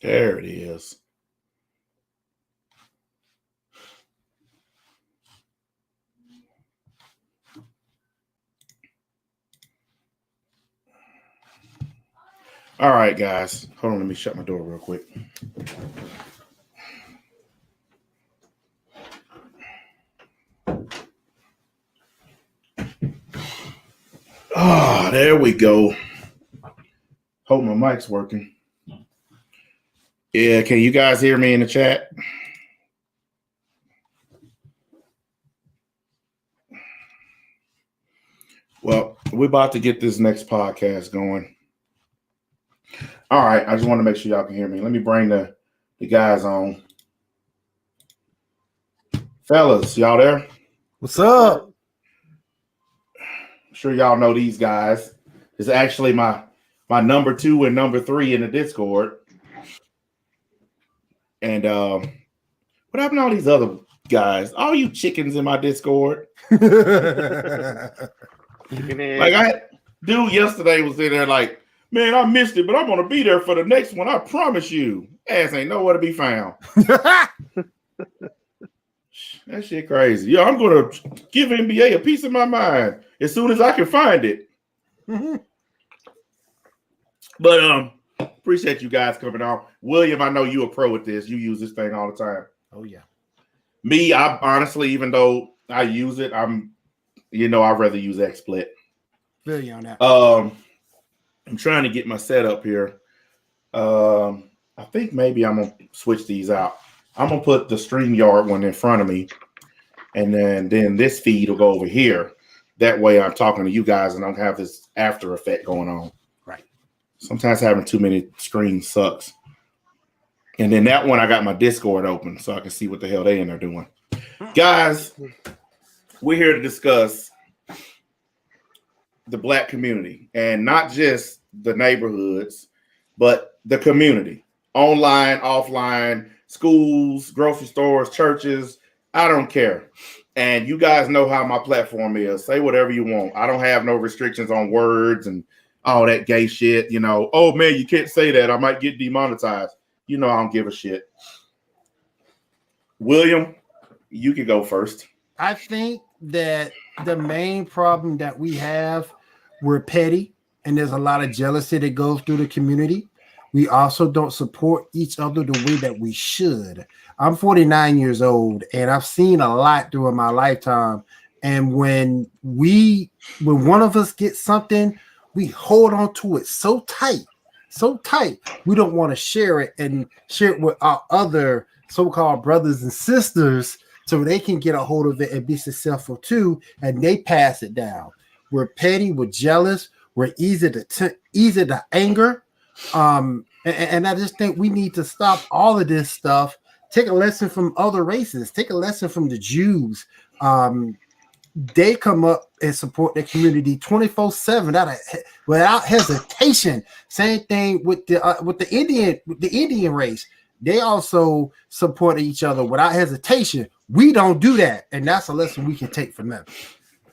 There it is. All right, guys. Hold on. Let me shut my door real quick. Ah, there we go. Hope my mic's working. Yeah, can you guys hear me in the chat? Well, we're about to get this next podcast going. All right, I just want to make sure y'all can hear me. Let me bring the guys on. Fellas, y'all there? What's up? I'm sure y'all know these guys. It's actually my number 2 and number 3 in the Discord. And what happened to all these other guys? All you chickens in my Discord. Like dude yesterday was in there like, man, I missed it, but I'm gonna be there for the next one. I promise you. Ass ain't nowhere to be found. That shit crazy. Yo, I'm gonna give MBA a piece of my mind as soon as I can find it. But appreciate you guys coming on. William, I know you a pro at this. You use this thing all the time. Oh yeah. Me, I honestly, even though I use it, I'd rather use XSplit. Feel you on that. I'm trying to get my setup here. I think maybe I'm gonna switch these out. I'm gonna put the StreamYard one in front of me, and then this feed will go over here. That way, I'm talking to you guys and I don't have this after effect going on. Right. Sometimes having too many screens sucks. And then that one, I got my Discord open so I can see what the hell they in there doing. Guys, we're here to discuss the Black community, and not just the neighborhoods, but the community. Online, offline, schools, grocery stores, churches, I don't care. And you guys know how my platform is. Say whatever you want. I don't have no restrictions on words and all that gay shit. Oh man, you can't say that. I might get demonetized. I don't give a shit. William, you can go first. I think that the main problem that we have, we're petty, and there's a lot of jealousy that goes through the community. We also don't support each other the way that we should. I'm 49 years old, and I've seen a lot during my lifetime. And when one of us gets something, we hold on to it so tight. We don't want to share it with our other so-called brothers and sisters so they can get a hold of it and be successful too, and they pass it down. We're petty, we're jealous, we're easy to anger. And I just think we need to stop all of this stuff. Take a lesson from other races. Take a lesson from the Jews. They come up and support their community 24/7 without hesitation. Same thing with the Indian race. They also support each other without hesitation. We don't do that, and that's a lesson we can take from them.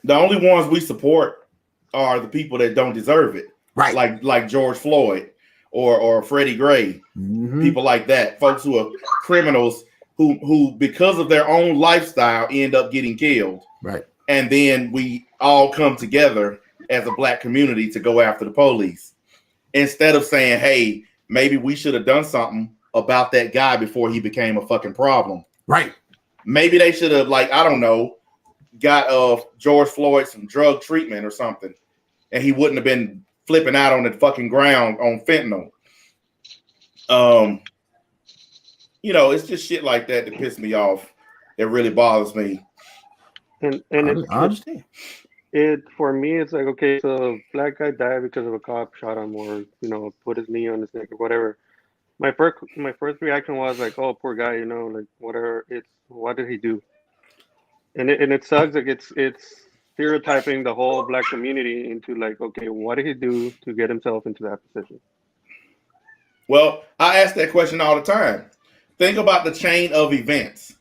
The only ones we support are the people that don't deserve it, right? Like George Floyd or Freddie Gray, people like that. Folks who are criminals who because of their own lifestyle end up getting killed, right? And then we all come together as a Black community to go after the police instead of saying, "Hey, maybe we should have done something about that guy before he became a fucking problem." Right. Maybe they should have, I don't know, got George Floyd some drug treatment or something, and he wouldn't have been flipping out on the fucking ground on fentanyl. It's just shit like that piss me off. It really bothers me. And I understand. For me, it's like, okay, so Black guy died because of a cop shot him or put his knee on his neck or whatever. My first reaction was like, oh, poor guy, like whatever. What did he do? And it sucks. Like it's stereotyping the whole Black community into like, okay, what did he do to get himself into that position? Well, I ask that question all the time. Think about the chain of events.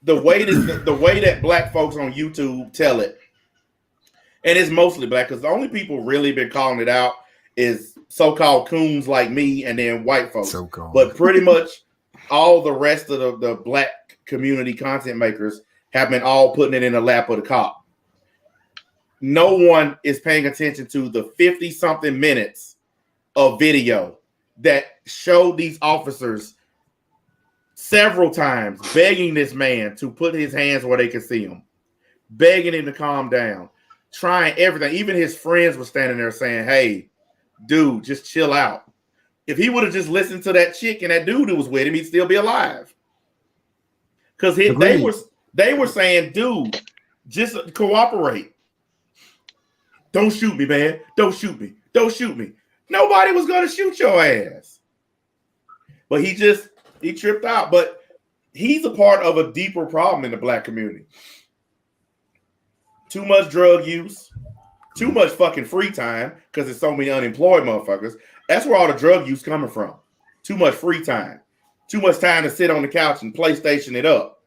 The way that Black folks on YouTube tell it, and it's mostly Black, because the only people really been calling it out is so-called coons like me and then white folks. So-called. But pretty much all the rest of the black community content makers have been all putting it in the lap of the cop. No one is paying attention to the 50-something minutes of video that showed these officers several times begging this man to put his hands where they could see him, begging him to calm down, trying everything. Even his friends were standing there saying, hey, dude, just chill out. If he would have just listened to that chick and that dude who was with him, he'd still be alive. Because they were saying, dude, just cooperate. Don't shoot me, man. Don't shoot me. Don't shoot me. Nobody was going to shoot your ass. But he tripped out. But he's a part of a deeper problem in the black community. Too much drug use, too much fucking free time because there's so many unemployed motherfuckers. That's where all the drug use coming from. Too much free time. Too much time to sit on the couch and PlayStation it up.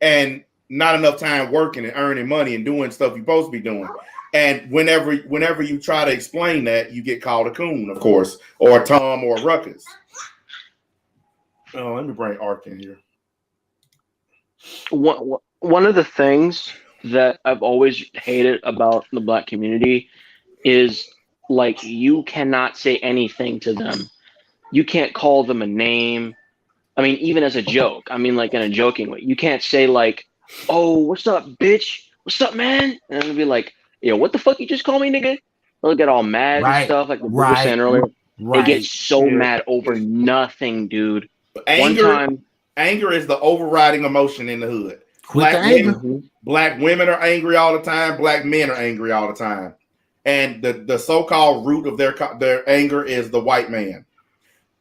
And not enough time working and earning money and doing stuff you're supposed to be doing. And whenever you try to explain that, you get called a coon, of course, or a Tom or a Ruckus. Oh, let me bring Ark in here. One of the things that I've always hated about the black community is like you cannot say anything to them. You can't call them a name. I mean, even as a joke. I mean, like in a joking way. You can't say like, "Oh, what's up, bitch? What's up, man?" And it'll be like, "Yo, what the fuck you just call me, nigga?" They'll get all mad and stuff, like we were saying earlier. They get so mad over nothing, dude. Anger is the overriding emotion in the hood. Black women are angry all the time. Black men are angry all the time. And the so-called root of their anger is the white man.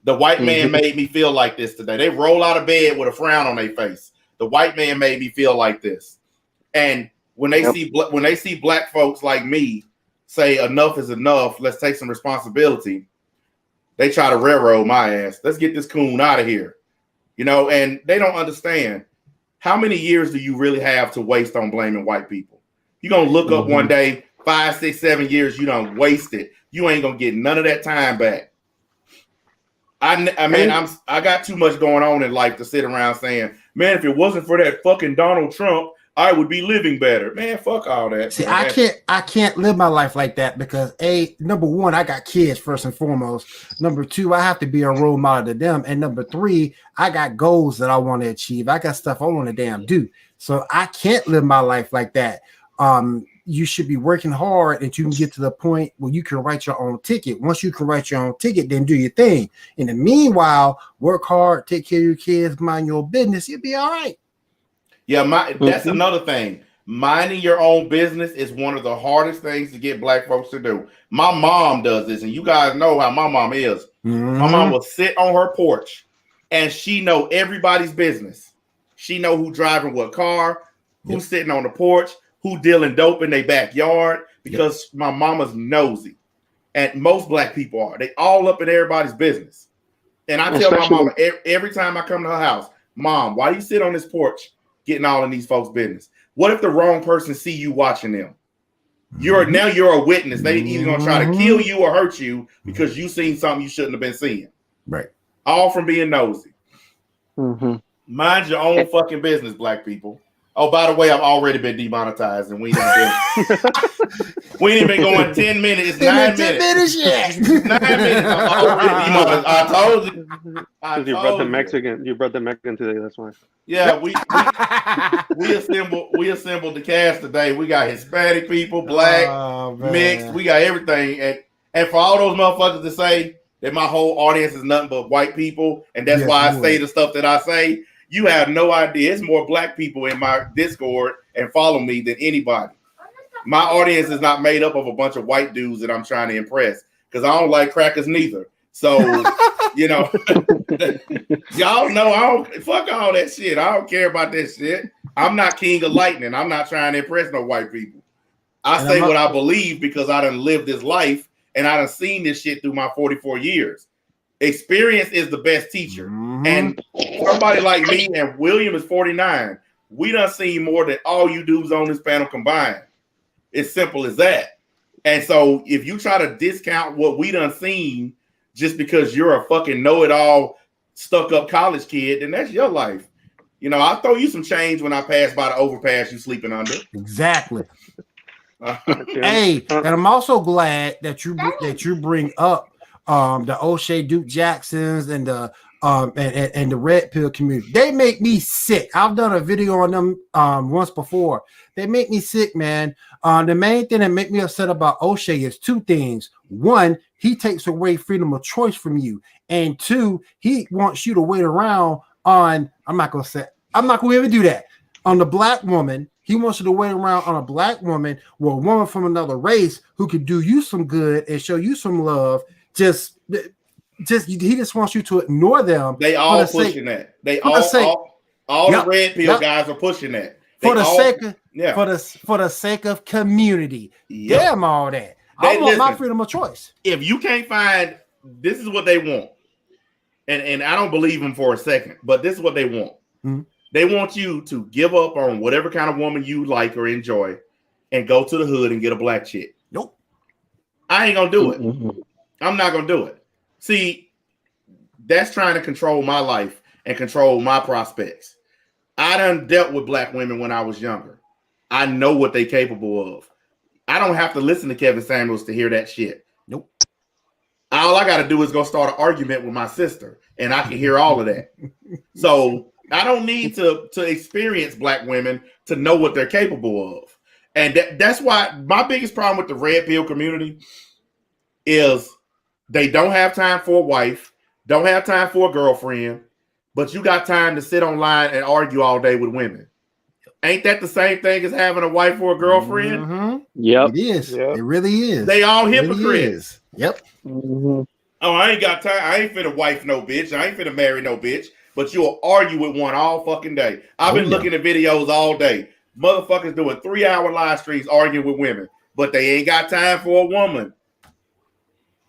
The white man made me feel like this today. They roll out of bed with a frown on their face. The white man made me feel like this. And when they see black folks like me say enough is enough, let's take some responsibility, they try to railroad my ass. Let's get this coon out of here. You know, and they don't understand. How many years do you really have to waste on blaming white people? You're going to look up one day, 5, 6, 7 years, you done wasted. You ain't going to get none of that time back. I got too much going on in life to sit around saying, man, if it wasn't for that fucking Donald Trump, I would be living better. Man, fuck all that. See, man. I can't live my life like that because number one, I got kids first and foremost. Number two, I have to be a role model to them. And number three, I got goals that I want to achieve. I got stuff I want to damn do. So I can't live my life like that. You should be working hard and you can get to the point where you can write your own ticket. Once you can write your own ticket, then do your thing. In the meanwhile, work hard, take care of your kids, mind your business. You'll be all right. Yeah, that's another thing. Minding your own business is one of the hardest things to get black folks to do. My mom does this, and you guys know how my mom is. My mom will sit on her porch, and she know everybody's business. She know who driving what car, who's sitting on the porch, who dealing dope in their backyard, because my mama's nosy. And most black people are. They all up in everybody's business. And I tell my mama every time I come to her house, Mom, why do you sit on this porch getting all in these folks' business? What if the wrong person see you watching them? You're a witness. They either gonna try to kill you or hurt you because you seen something you shouldn't have been seeing. Right. All from being nosy. Mind your own fucking business, black people. Oh, by the way, I've already been demonetized, and we ain't been going 10 minutes. It's 9 minutes. Yet. 9 minutes. I'm already demonetized. I told you. You brought the Mexican. You brought the Mexican today. That's why. Yeah, we assembled the cast today. We got Hispanic people, black, mixed. We got everything. And for all those motherfuckers to say that my whole audience is nothing but white people, and that's why I say the stuff that I say. You have no idea. It's more black people in my Discord and follow me than anybody. My audience is not made up of a bunch of white dudes that I'm trying to impress because I don't like crackers neither. So, you know, y'all know I don't fuck all that shit. I don't care about that shit. I'm not king of lightning. I'm not trying to impress no white people. I say what I believe because I done lived this life and I done seen this shit through my 44 years. Experience is the best teacher. And somebody like me, and William is 49, we done seen more than all you dudes on this panel combined. It's simple as that. And so if you try to discount what we done seen just because you're a fucking know-it-all, stuck-up college kid, then that's your life. You know, I'll throw you some change when I pass by the overpass you sleeping under. Exactly. Hey, and I'm also glad that you bring up the O'Shea Duke Jacksons and the and the Red Pill community. They make me sick. I've done a video on them once before. They make me sick, man. The main thing that make me upset about O'Shea is two things. One, he takes away freedom of choice from you, and two, he wants you to wait around on. I'm not gonna even do that on the black woman. He wants you to wait around on a black woman or a woman from another race who could do you some good and show you some love. He just wants you to ignore them. They all pushing that. They all the red pill guys are pushing that. For the sake of community. Yep. Damn all that. I want my freedom of choice. If you can't find, this is what they want. And I don't believe them for a second, but this is what they want. Mm-hmm. They want you to give up on whatever kind of woman you like or enjoy and go to the hood and get a black chick. Nope. I ain't gonna do it. Mm-hmm. I'm not gonna do it. See, that's trying to control my life and control my prospects. I done dealt with black women when I was younger. I know what they capable of. I don't have to listen to Kevin Samuels to hear that shit. Nope. All I got to do is go start an argument with my sister, and I can hear all of that. So I don't need to experience black women to know what they're capable of. And that's why my biggest problem with the red pill community is they don't have time for a wife, don't have time for a girlfriend, but you got time to sit online and argue all day with women. Ain't that the same thing as having a wife or a girlfriend? Mm-hmm. Yep. It is. Yep. It really is. They all hypocrites. Really yep. Mm-hmm. Oh, I ain't got time. I ain't finna wife no bitch. I ain't finna marry no bitch. But you'll argue with one all fucking day. I've been looking at videos all day. Motherfuckers doing 3-hour live streams arguing with women, but they ain't got time for a woman.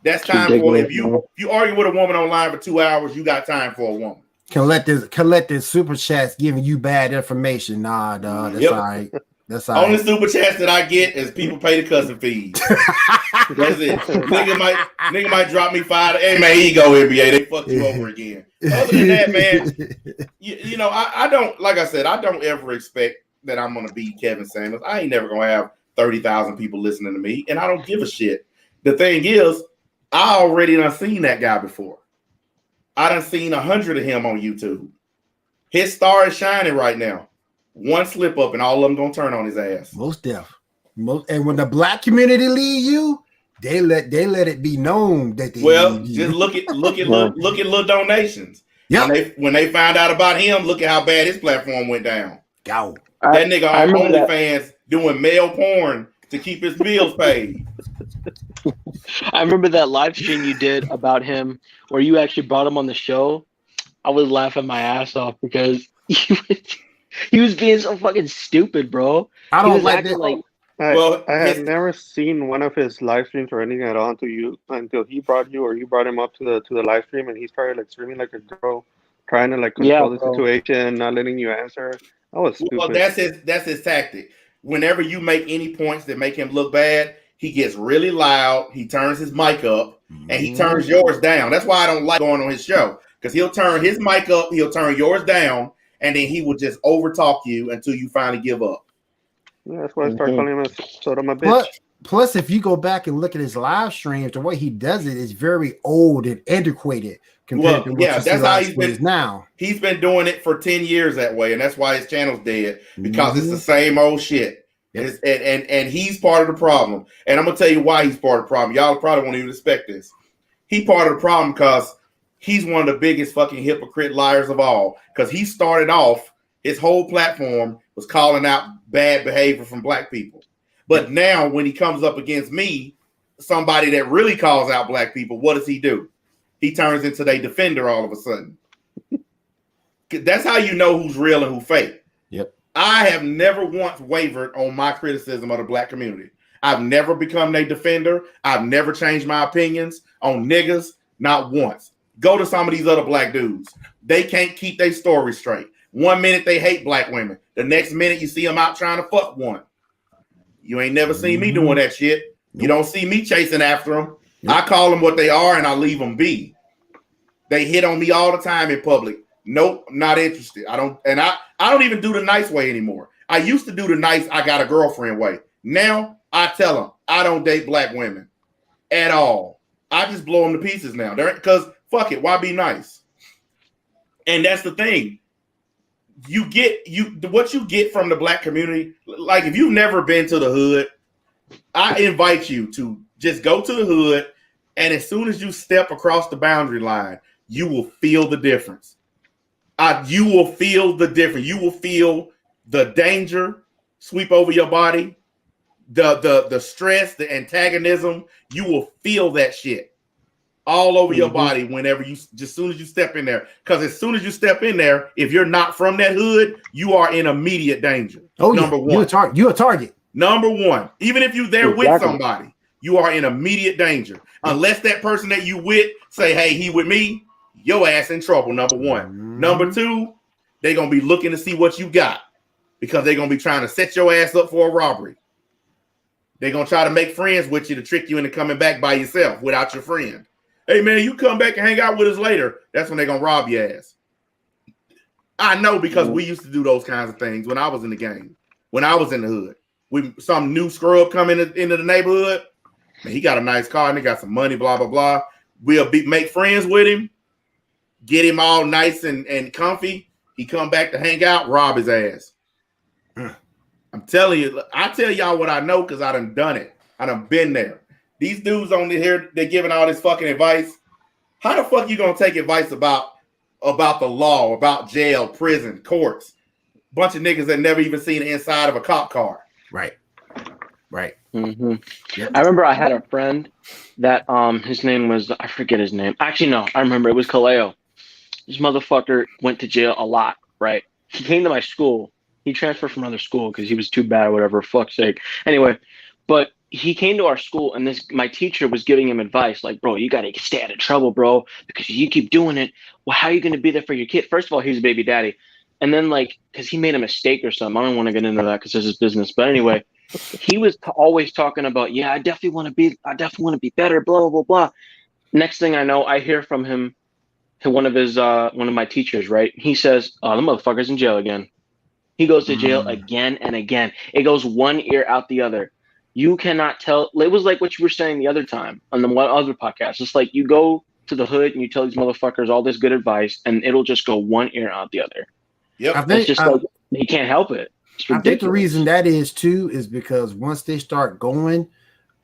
That's time for if you argue with a woman online for 2 hours, you got time for a woman. Can let this super chats giving you bad information. Nah, dog. That's all right. That's all Only super chats that I get is people pay the cousin fees. That's it. Nigga might drop me $5. Hey man, here you go, MBA. They fucked you over again. Other than that, man, you know, I don't, like I said, I don't ever expect that I'm gonna beat Kevin Samuels. I ain't never gonna have 30,000 people listening to me, and I don't give a shit. The thing is, I already done seen that guy before. I done seen 100 of him on YouTube. His star is shining right now. One slip up and all of them gonna turn on his ass. Most deaf. And when the black community lead you, they let it be known that they just look at little donations. Yeah. When they find out about him, look at how bad his platform went down. Go. That nigga on OnlyFans doing male porn to keep his bills paid. I remember that live stream you did about him where you actually brought him on the show. I was laughing my ass off because he was being so fucking stupid, bro. I don't like that. I had never seen one of his live streams or anything at all until he brought you or you brought him up to the live stream and he started like screaming like a girl, trying to like control the situation, not letting you answer. That was stupid. Well, that's his tactic. Whenever you make any points that make him look bad, he gets really loud. He turns his mic up and he turns yours down. That's why I don't like going on his show, because he'll turn his mic up, he'll turn yours down, and then he will just overtalk you until you finally give up. Yeah, that's why I start calling him a sort of my bitch. Plus, if you go back and look at his live streams, the way he does it is very old and antiquated compared to what you see that's how he's been now. He's been doing it for 10 years that way, and that's why his channel's dead, because it's the same old shit. And he's part of the problem. And I'm gonna tell you why he's part of the problem. Y'all probably won't even expect this. He part of the problem because he's one of the biggest fucking hypocrite liars of all. Because he started off, his whole platform was calling out bad behavior from black people. But now when he comes up against me, somebody that really calls out black people, what does he do? He turns into their defender all of a sudden. That's how you know who's real and who's fake. Yep. I have never once wavered on my criticism of the black community. I've never become their defender. I've never changed my opinions on niggas, not once. Go to some of these other black dudes. They can't keep their story straight. 1 minute they hate black women. The next minute you see them out trying to fuck one. You ain't never seen me doing that shit. You don't see me chasing after them. Nope. I call them what they are and I leave them be. They hit on me all the time in public. Nope, not interested. I don't even do the nice way anymore. I used to do the nice, I got a girlfriend way. Now I tell them I don't date black women at all. I just blow them to pieces now. Because fuck it, why be nice? And that's the thing. What you get from the black community, like if you've never been to the hood, I invite you to just go to the hood, and as soon as you step across the boundary line, you will feel the difference. You will feel the difference. You will feel the danger sweep over your body, the stress, the antagonism. You will feel that shit all over your body whenever as soon as you step in there. Because as soon as you step in there, if you're not from that hood, you are in immediate danger. Oh, number one. You're a target. Number one. Even if you're there with somebody, you are in immediate danger. Unless that person that you with say, hey, he with me, your ass in trouble, number one. Number two, they're going to be looking to see what you got because they're going to be trying to set your ass up for a robbery. They're going to try to make friends with you to trick you into coming back by yourself without your friend. Hey, man, you come back and hang out with us later. That's when they're going to rob your ass. I know because we used to do those kinds of things when I was in the game, when I was in the hood. Some new scrub coming into the neighborhood. Man, he got a nice car and he got some money, blah, blah, blah. We'll make friends with him, get him all nice and comfy. He come back to hang out, rob his ass. I'm telling you, I tell y'all what I know because I done it. I done been there. These dudes on here, they're giving all this fucking advice. How the fuck you gonna take advice about the law, about jail, prison, courts? Bunch of niggas that never even seen the inside of a cop car. Right. Yep. I remember I had a friend that his name was, I forget his name. Actually, no, I remember it was Kaleo. This motherfucker went to jail a lot, right? He came to my school. He transferred from another school because he was too bad or whatever, fuck's sake. Anyway, but he came to our school and my teacher was giving him advice like, bro, you got to stay out of trouble, bro, because you keep doing it. Well, how are you going to be there for your kid? First of all, he's a baby daddy. And then because he made a mistake or something. I don't want to get into that because this is business. But anyway, he was always talking about, yeah, I definitely want to be better, blah, blah, blah, blah. Next thing I know, I hear from him, one of my teachers, right? He says, oh, the motherfucker's in jail again. He goes to jail again and again. It goes one ear out the other. You cannot tell. It was like what you were saying the other time on the one other podcast. It's like you go to the hood and you tell these motherfuckers all this good advice and it'll just go one ear out the other. Yep. It's just like he can't help it. I think the reason that is too is because once they start going,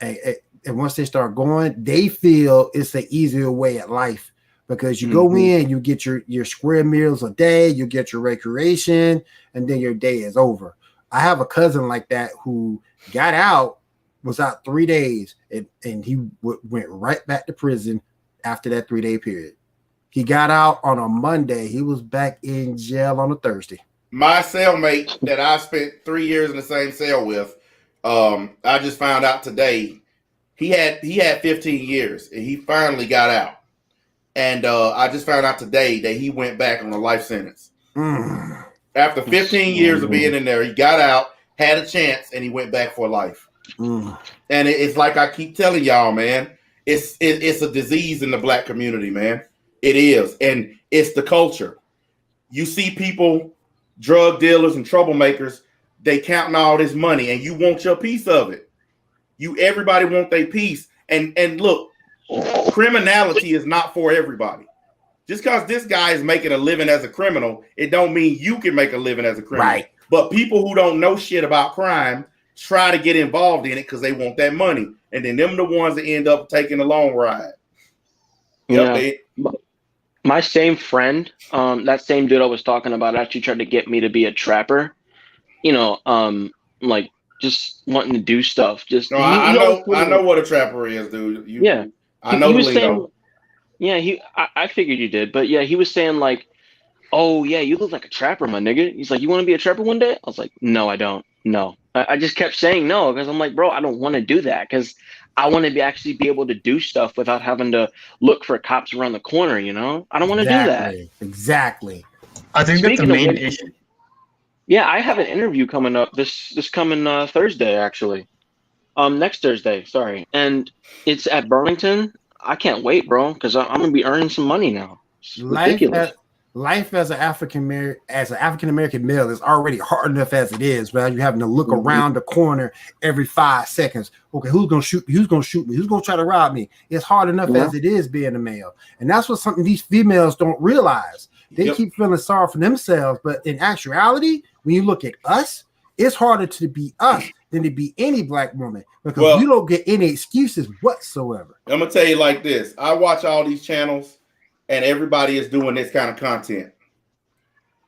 and once they start going, they feel it's the easier way at life. Because you go in, you get your square meals a day, you get your recreation, and then your day is over. I have a cousin like that who got out, was out 3 days, and he went right back to prison after that 3-day period. He got out on a Monday. He was back in jail on a Thursday. My cellmate that I spent 3 years in the same cell with, I just found out today, he had 15 years, and he finally got out. And I just found out today that he went back on a life sentence. After 15 years of being in there, he got out, had a chance, and he went back for life. And it's like I keep telling y'all, man, it's a disease in the black community, man. It is. And it's the culture. You see people, drug dealers and troublemakers, they counting all this money, and you want your piece of it. Everybody want their piece. And look, criminality is not for everybody. Just because this guy is making a living as a criminal, it don't mean you can make a living as a criminal. Right. But people who don't know shit about crime try to get involved in it because they want that money. And then them the ones that end up taking the long ride. Yeah. My same friend, that same dude I was talking about actually tried to get me to be a trapper. Like just wanting to do stuff. Just I know what a trapper is, dude. I know the lingo. I figured you did, but yeah, he was saying like, oh yeah, you look like a trapper, my nigga. He's like, you want to be a trapper one day? I was like, no, I don't. No, I just kept saying no because I'm like, bro, I don't want to do that because I want to actually be able to do stuff without having to look for cops around the corner. I don't want to do that. Exactly. I think that's the main issue. Yeah, I have an interview coming up this coming Thursday actually. Next Thursday, sorry. And it's at Burlington. I can't wait, bro, because I'm gonna be earning some money now. It's ridiculous. Life as an African American male is already hard enough as it is, right? You're having to look around the corner every 5 seconds. Okay, who's gonna shoot me? Who's gonna shoot me? Who's gonna try to rob me? It's hard enough as it is being a male, and that's what something these females don't realize. They keep feeling sorry for themselves, but in actuality, when you look at us, it's harder to be us than to be any black woman because you don't get any excuses whatsoever. I'm gonna tell you like this: I watch all these channels. And everybody is doing this kind of content.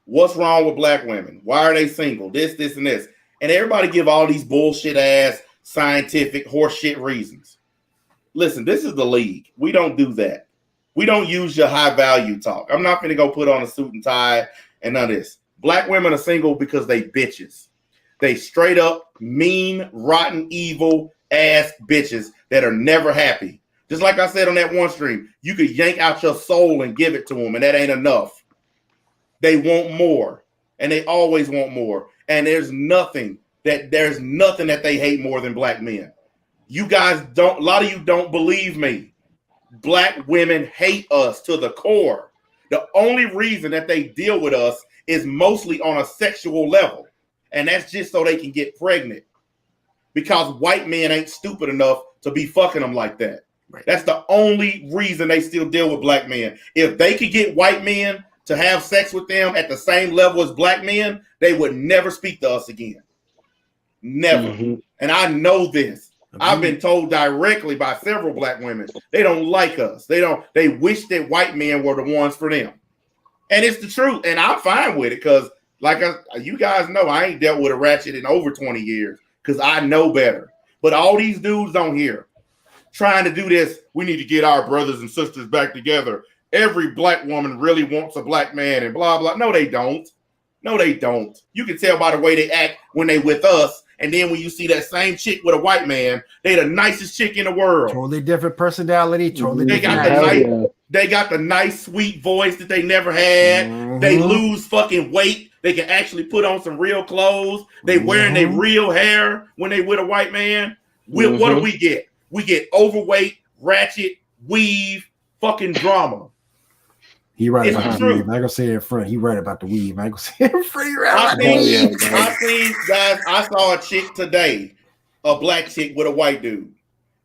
What's wrong with black women? Why are they single? This, and this. And everybody give all these bullshit ass scientific horseshit reasons. Listen, this is the league. We don't do that. We don't use your high value talk. I'm not going to go put on a suit and tie and none of this. Black women are single because they bitches. They straight up mean, rotten, evil ass bitches that are never happy. Just like I said on that one stream, you could yank out your soul and give it to them, and that ain't enough. They want more, and they always want more. And there's nothing that they hate more than black men. You guys don't, a lot of you don't believe me. Black women hate us to the core. The only reason that they deal with us is mostly on a sexual level, and that's just so they can get pregnant. Because white men ain't stupid enough to be fucking them like that. Right. That's the only reason they still deal with black men. If they could get white men to have sex with them at the same level as black men, they would never speak to us again. Never. Mm-hmm. And I know this. Mm-hmm. I've been told directly by several black women, they don't like us. They wish that white men were the ones for them. And it's the truth. And I'm fine with it because you guys know, I ain't dealt with a ratchet in over 20 years because I know better. But all these dudes on here trying to do this, we need to get our brothers and sisters back together. Every black woman really wants a black man and blah, blah. No, they don't. No, they don't. You can tell by the way they act when they with us. And then when you see that same chick with a white man, they the nicest chick in the world. Totally different personality. Totally they different. They got the nice, sweet voice that they never had. Mm-hmm. They lose fucking weight. They can actually put on some real clothes. They wearing their real hair when they with a white man. What do we get? We get overweight, ratchet, weave, fucking drama. He right about the weave. I ain't gonna say it in front. He right about the weave. I ain't gonna say it in front. I saw a chick today, a black chick with a white dude,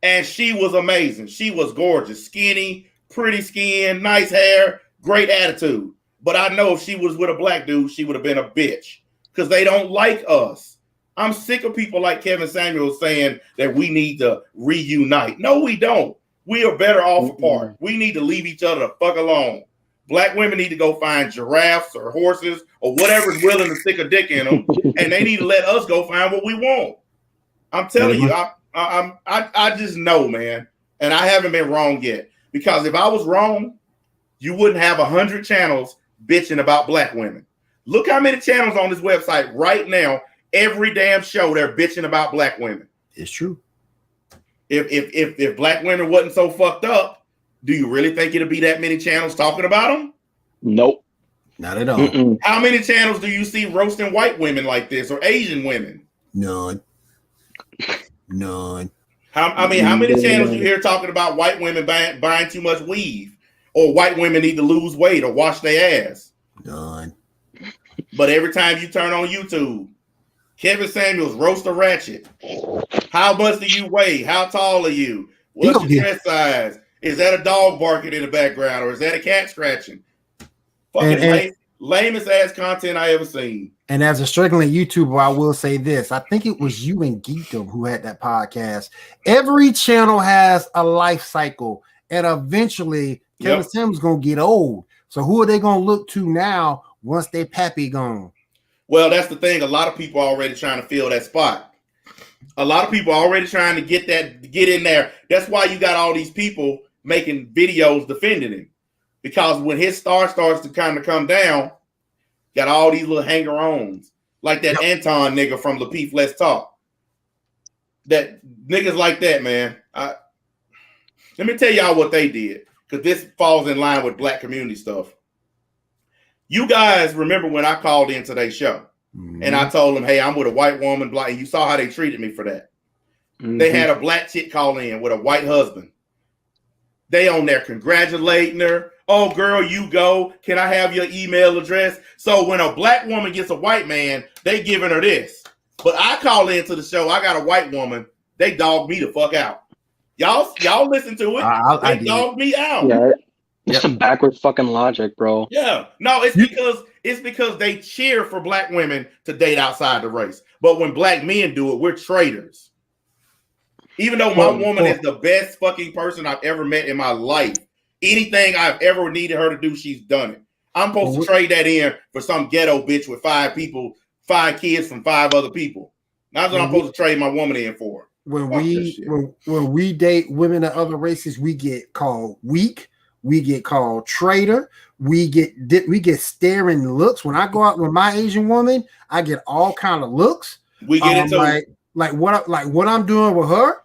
and she was amazing. She was gorgeous, skinny, pretty skin, nice hair, great attitude. But I know if she was with a black dude, she would have been a bitch because they don't like us. I'm sick of people like Kevin Samuels saying that we need to reunite. No, we don't. We are better off apart. We need to leave each other the fuck alone. Black women need to go find giraffes or horses or whatever's willing to stick a dick in them, and they need to let us go find what we want. I'm telling you, I just know, man, and I haven't been wrong yet. Because if I was wrong, you wouldn't have 100 channels bitching about black women. Look how many channels on this website right now. Every damn show they're bitching about black women. It's true. If black women wasn't so fucked up, do you really think it'd be that many channels talking about them? Nope. Not at all. Mm-mm. How many channels do you see roasting white women like this or Asian women? None. How many channels you hear talking about white women buying too much weave or white women need to lose weight or wash their ass? None. But every time you turn on YouTube, Kevin Samuels roast a ratchet. How much do you weigh? How tall are you? What's your dress size? Is that a dog barking in the background or is that a cat scratching? Fucking lamest ass content I ever seen. And as a struggling YouTuber, I will say this. I think it was you and Geekdom who had that podcast. Every channel has a life cycle, and eventually Kevin Samuels is going to get old. So who are they going to look to now once their pappy gone? Well, that's the thing. A lot of people are already trying to fill that spot. A lot of people are already trying to get in there. That's why you got all these people making videos defending him. Because when his star starts to kind of come down, got all these little hanger-ons. Like that Anton nigga from Lapeef Let's Talk. That niggas like that, man. Let me tell y'all what they did. Because this falls in line with black community stuff. You guys remember when I called in today's show and I told them, hey, I'm with a white woman, black, and you saw how they treated me for that. They had a black chick call in with a white husband. They on there congratulating her. Oh, girl, you go. Can I have your email address? So when a black woman gets a white man, they giving her this. But I call into the show. I got a white woman. They dog me the fuck out. Y'all listen to it. They dog me out. Yeah, it's some backward fucking logic, bro. Yeah, no, it's because they cheer for black women to date outside the race. But when black men do it, we're traitors. Even though my woman is the best fucking person I've ever met in my life, anything I've ever needed her to do, she's done it. I'm supposed to trade that in for some ghetto bitch with 5 kids from 5 other people. That's what I'm supposed to trade my woman in for. When we date women of other races, we get called weak. We get called traitor. We get staring looks. When I go out with my Asian woman, I get all kind of looks. We get into like what I'm doing with her.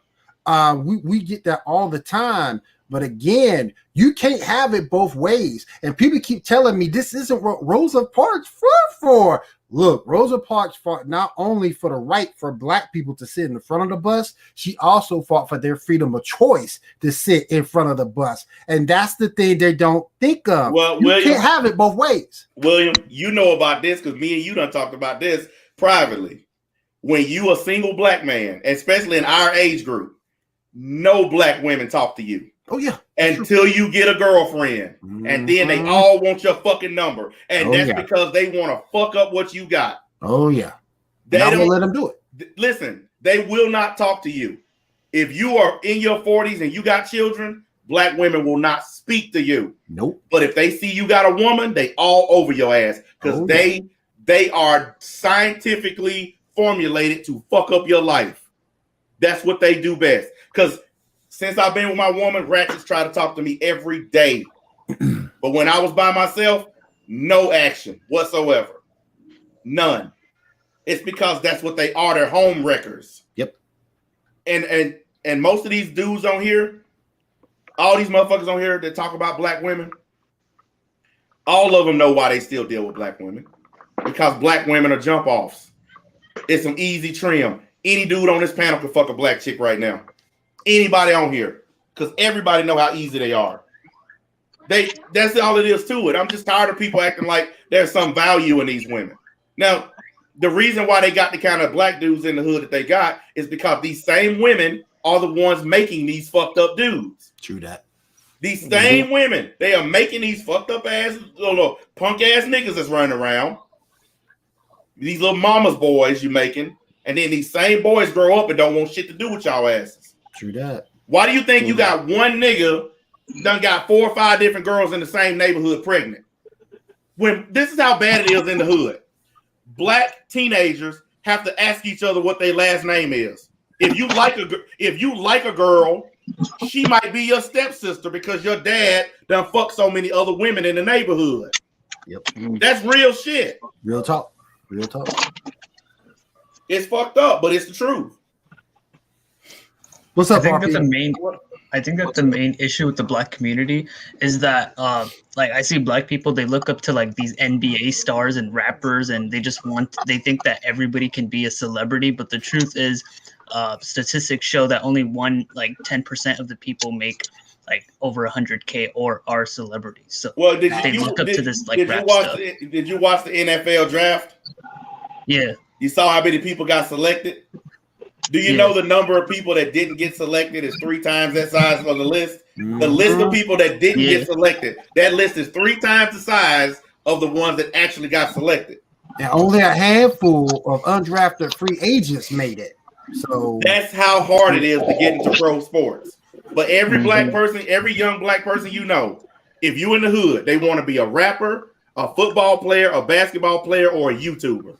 We get that all the time. But again, you can't have it both ways. And people keep telling me this isn't what Rosa Parks fought for. Look, Rosa Parks fought not only for the right for black people to sit in the front of the bus, she also fought for their freedom of choice to sit in front of the bus. And that's the thing they don't think of. Well, you can't have it both ways. William, you know about this because me and you done talked about this privately. When you a single black man, especially in our age group, no black women talk to you. Oh, yeah. Until you get a girlfriend. And then they all want your fucking number. And that's because they want to fuck up what you got. Oh, yeah. They don't let them do it. Listen, they will not talk to you. If you are in your 40s and you got children, black women will not speak to you. Nope. But if they see you got a woman, they all over your ass. Because they are scientifically formulated to fuck up your life. That's what they do best. Because since I've been with my woman, ratchets try to talk to me every day. But when I was by myself, no action whatsoever. None. It's because that's what they are. They're home wreckers. Yep. And most of these dudes on here, all these motherfuckers on here that talk about black women, all of them know why they still deal with black women. Because black women are jump offs. It's some easy trim. Any dude on this panel can fuck a black chick right now. Anybody on here, because everybody know how easy they are. That's all it is to it. I'm just tired of people acting like there's some value in these women. Now, the reason why they got the kind of black dudes in the hood that they got is because these same women are the ones making these fucked up dudes. True that. These same women, they are making these fucked up ass, little punk ass niggas that's running around. These little mama's boys you making, and then these same boys grow up and don't want shit to do with y'all asses. True that. Why do you think you got one nigga done got 4 or 5 different girls in the same neighborhood pregnant? When this is how bad it is in the hood. Black teenagers have to ask each other what their last name is. If you like a girl, she might be your stepsister because your dad done fucked so many other women in the neighborhood. Yep. That's real shit. Real talk. Real talk. It's fucked up, but it's the truth. What's up, I think that the main issue with the black community is that like I see black people, they look up to like these NBA stars and rappers, and they think that everybody can be a celebrity, but the truth is statistics show that only 10% of the people make like over 100K or are celebrities. So they look up to this like rap stuff. Did you watch the NFL draft? Yeah. You saw how many people got selected? Do you know the number of people that didn't get selected is 3 times that size on the list? The list of people that didn't get selected, that list is 3 times the size of the ones that actually got selected. And only a handful of undrafted free agents made it. So that's how hard it is to get into pro sports. But every black person, every young black person you know, if you in the hood, they want to be a rapper, a football player, a basketball player, or a YouTuber.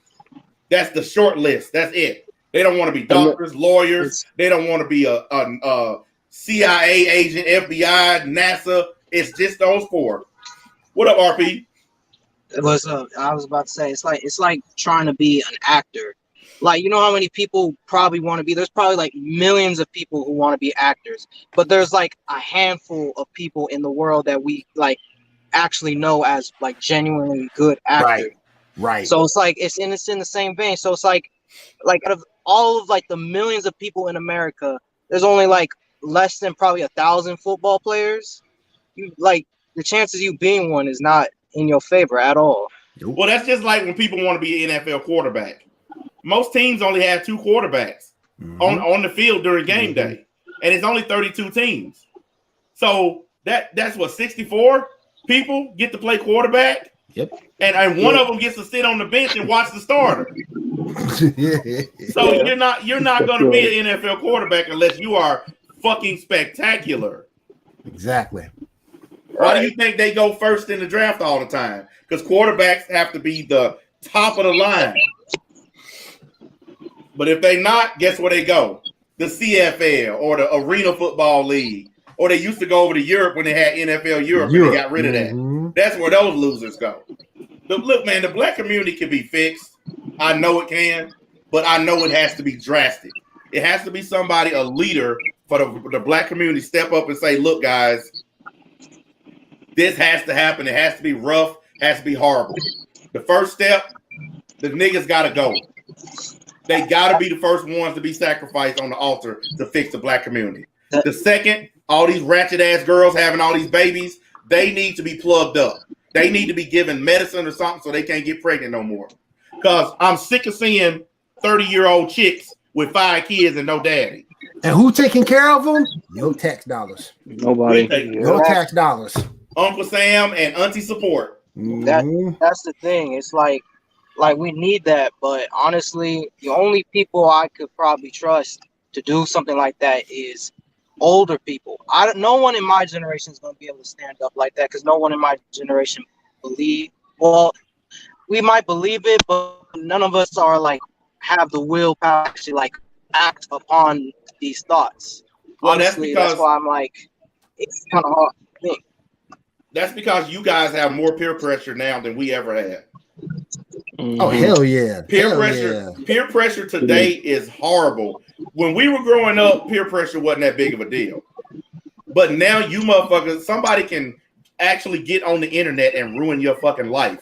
That's the short list. That's it. They don't want to be doctors, lawyers. They don't want to be a CIA agent, FBI, NASA. It's just those 4. What up, RP? What's up? I was about to say it's like trying to be an actor. Like, you know how many people probably want to be? There's probably like millions of people who want to be actors, but there's like a handful of people in the world that we like actually know as like genuinely good actors. Right. So it's like it's in the same vein. So it's like like out of all of like the millions of people in America, there's only like less than probably 1,000 football players. You like the chances you being one is not in your favor at all. Well, that's just like when people want to be an NFL quarterback. Most teams only have 2 quarterbacks on the field during game day, and it's only 32 teams. So that's what 64 people get to play quarterback. Yep. And one of them gets to sit on the bench and watch the starter. So you're not going to be an NFL quarterback unless you are fucking spectacular. Exactly. Why do you think they go first in the draft all the time? Because quarterbacks have to be the top of the line. But if they not, guess where they go? The CFL or the Arena Football League. Or they used to go over to Europe when they had NFL Europe. And they got rid of that. That's where those losers go. Look, man, the black community can be fixed. I know it can, but I know it has to be drastic. It has to be somebody, a leader for the black community, step up and say, look, guys, this has to happen. It has to be rough, has to be horrible. The first step, the niggas got to go. They got to be the first ones to be sacrificed on the altar to fix the black community. The second, all these ratchet ass girls having all these babies, they need to be plugged up. They need to be given medicine or something so they can't get pregnant no more. Because I'm sick of seeing 30-year-old chicks with 5 kids and no daddy. And who taking care of them? No tax dollars. Nobody. No tax dollars. Uncle Sam and Auntie support. That's the thing. It's like we need that, but honestly, the only people I could probably trust to do something like that is older people. No one in my generation is going to be able to stand up like that because no one in my generation we might believe it, but none of us are like have the willpower to actually like act upon these thoughts. Well, honestly, that's why I'm like, it's kind of hard to think. That's because you guys have more peer pressure now than we ever had. Oh, hell yeah. Peer pressure today is horrible. When we were growing up, peer pressure wasn't that big of a deal. But now you motherfuckers, somebody can actually get on the internet and ruin your fucking life.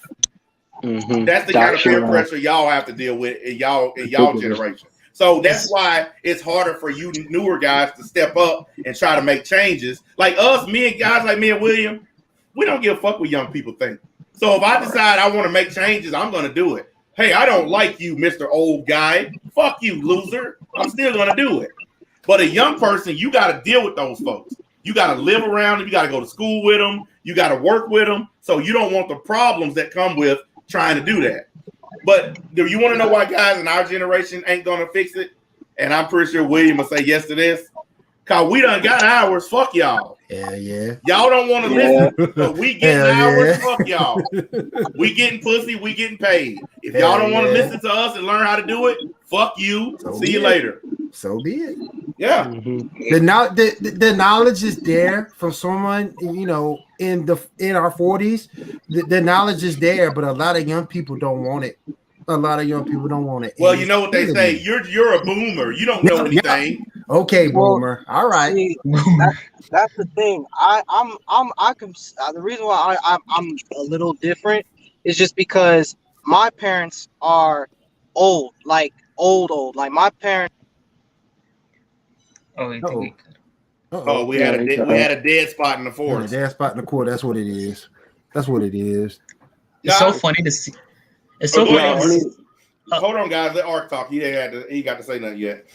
That's the kind of peer pressure y'all have to deal with in y'all generation. So that's why it's harder for you newer guys to step up and try to make changes. Like us, guys like me and William, we don't give a fuck what young people think. So if I decide I want to make changes, I'm going to do it. Hey, I don't like you, Mr. Old Guy. Fuck you, loser. I'm still going to do it. But a young person, you got to deal with those folks. You got to live around them. You got to go to school with them. You got to work with them. So you don't want the problems that come with trying to do that. But do you want to know why guys in our generation ain't going to fix it? And I'm pretty sure William will say yes to this. Because we done got ours. Fuck y'all. Yeah. Y'all don't want to listen, but we getting ours. Fuck y'all. We getting pussy. We getting paid. If y'all don't want to listen to us and learn how to do it, fuck you. See you later. So be it. Yeah. The knowledge is there from someone, in our 40s. The knowledge is there, but a lot of young people don't want it. Well, you know what they say. You're a boomer. You don't know anything. Okay, boomer. All right. See, that's the thing. The reason why I'm a little different is just because my parents are old, like old. Like my parents. Oh, we had a dead spot in the forest. A dead spot in the court. That's what it is. It's so funny to see. It's so funny. Hold on, guys. Let Ark talk. He got to say nothing yet.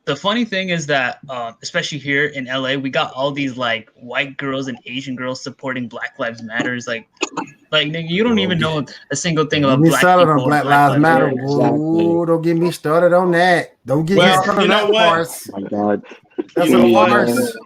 The funny thing is that, especially here in LA, we got all these like white girls and Asian girls supporting Black Lives Matters. Like nigga, you don't even know a single thing about Black people. On Black Lives Matter. Ooh, don't get me started on that. Don't get me started on that farce. Oh my God. That's a farce.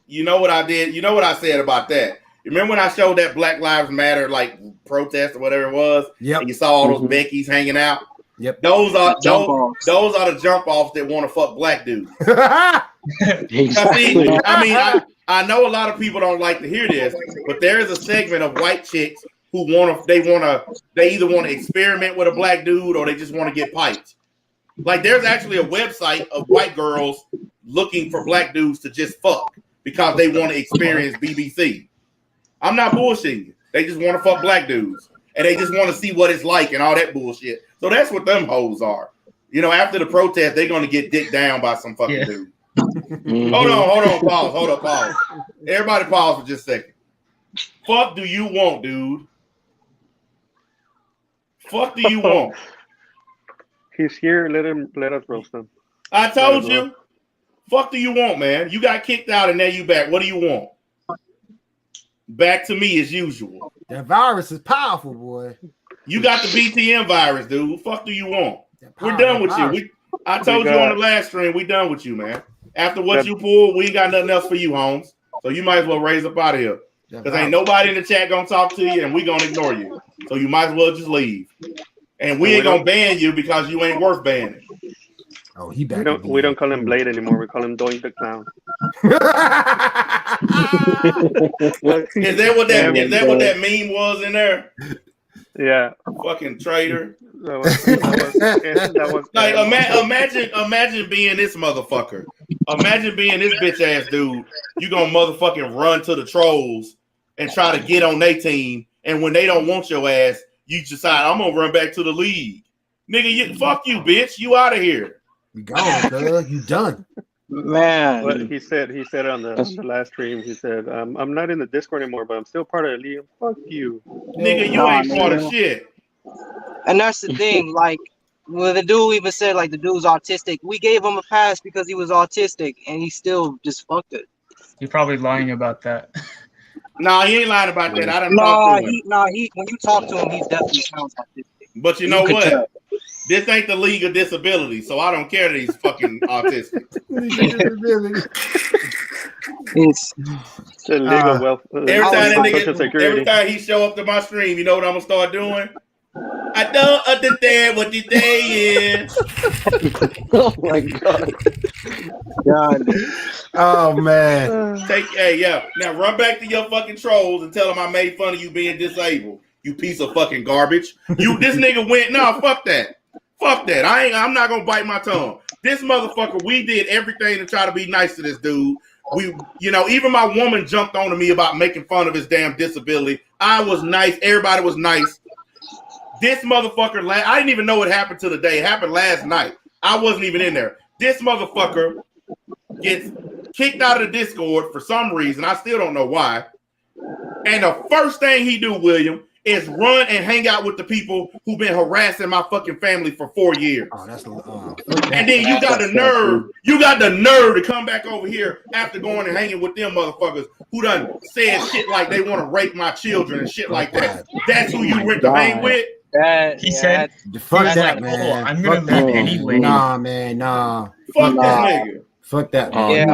You know what I did? You know what I said about that? Remember when I showed that Black Lives Matter like protest or whatever it was? Yep. And you saw all those Beckys hanging out? Yep. Those are the jump offs that want to fuck black dudes. Exactly. I know a lot of people don't like to hear this, but there is a segment of white chicks who they either want to experiment with a black dude or they just want to get piped. Like there's actually a website of white girls looking for black dudes to just fuck because they want to experience BBC. I'm not bullshitting you. They just want to fuck black dudes. and they just want to see what it's like and all that bullshit. So that's what them hoes are. You know, after the protest, they're gonna get dicked down by some fucking dude. Hold on, pause. Everybody pause for just a second. Fuck do you want, dude? Fuck do you want? He's here. Let us roast him. I told you. Fuck do you want, man? You got kicked out and now you back. What do you want? Back to me as usual. That virus is powerful, boy. You got the BTM virus, dude. Fuck do you want? We're done with you. I told you on the last stream, we done with you, man. After what you pulled, we ain't got nothing else for you, Holmes. So you might as well raise up out of here. Because ain't nobody in the chat gonna talk to you and we gonna ignore you. So you might as well just leave. And we ain't gonna ban you because you ain't worth banning. Oh, he back. We don't call him Blade anymore. We call him Doink the Clown. Is that what that meme was in there? Yeah. Fucking traitor. That was like imagine being this motherfucker. Imagine being this bitch ass dude. You gonna motherfucking run to the trolls and try to get on their team, and when they don't want your ass, you decide I'm gonna run back to the league. Nigga, fuck you, bitch. You out of here. You gone, cuz. You done. Man. But he said on the last stream, he said, I'm not in the Discord anymore, but I'm still part of the league. Fuck you. Nigga, you ain't part of shit. And that's the thing, like, well, the dude even said, like, the dude's autistic. We gave him a pass because he was autistic, and he still just fucked it. You're probably lying about that. Nah, he ain't lying about that. I don't talk to him. When you talk to him, he definitely sounds autistic. But you know what? This ain't the League of Disability, so I don't care that he's fucking autistic. It's the legal wealth. Every time he show up to my stream, you know what I'm gonna start doing? I don't understand what this day is. Oh my god. Oh man. Now run back to your fucking trolls and tell them I made fun of you being disabled. You piece of fucking garbage. This nigga went, no, fuck that. Fuck that. I'm not gonna bite my tongue. This motherfucker, we did everything to try to be nice to this dude. Even my woman jumped on to me about making fun of his damn disability. I was nice. Everybody was nice. This motherfucker, I didn't even know what happened to the day. It happened last night. I wasn't even in there. This motherfucker gets kicked out of the Discord for some reason. I still don't know why. And the first thing he do, William, is run and hang out with the people who've been harassing my fucking family for 4 years. Oh, that's and then you got the nerve to come back over here after going and hanging with them motherfuckers who done said shit like they want to rape my children and shit like that. That's who you went to hang with? He said, fuck that, man. I'm going to leave anyway. Nah, man, nah. Fuck this nigga. Fuck that. I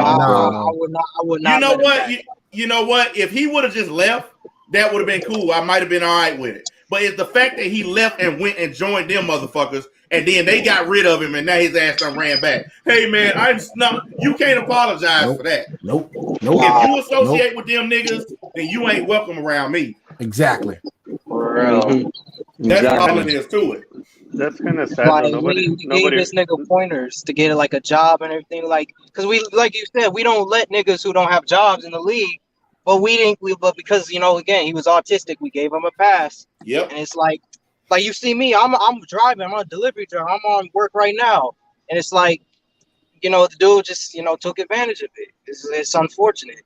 would not. You know what? You know what? If he would have just left, that would have been cool. I might have been all right with it. But it's the fact that he left and went and joined them motherfuckers, and then they got rid of him, and now his ass done ran back. Hey, man, you can't apologize for that. Nope. If you associate with them niggas, then you ain't welcome around me. Exactly. That's all it is to it. That's kind of sad. Like, we gave this nigga pointers to get like a job and everything, because we, like you said, we don't let niggas who don't have jobs in the league. But but because again, he was autistic, we gave him a pass. Yep. And it's like you see me, I'm driving, I'm on a delivery drive, I'm on work right now, and it's like, the dude just took advantage of it. It's unfortunate.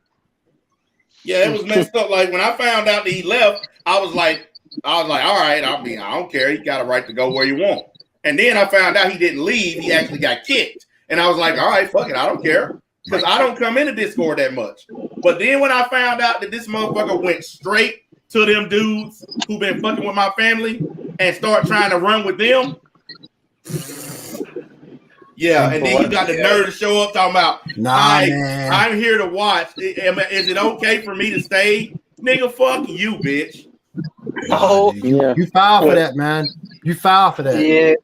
Yeah, it was messed up. Like when I found out that he left, I was like, all right. I don't care. He got a right to go where he want. And then I found out he didn't leave. He actually got kicked. And I was like, all right, fuck it. I don't care. Because I don't come into Discord that much. But then when I found out that this motherfucker went straight to them dudes who been fucking with my family and start trying to run with them. Yeah, and then you got the nerve to show up talking about, I'm here to watch. Is it okay for me to stay? Nigga, fuck you, bitch. Oh, you filed for that, man. You filed for that. Yeah,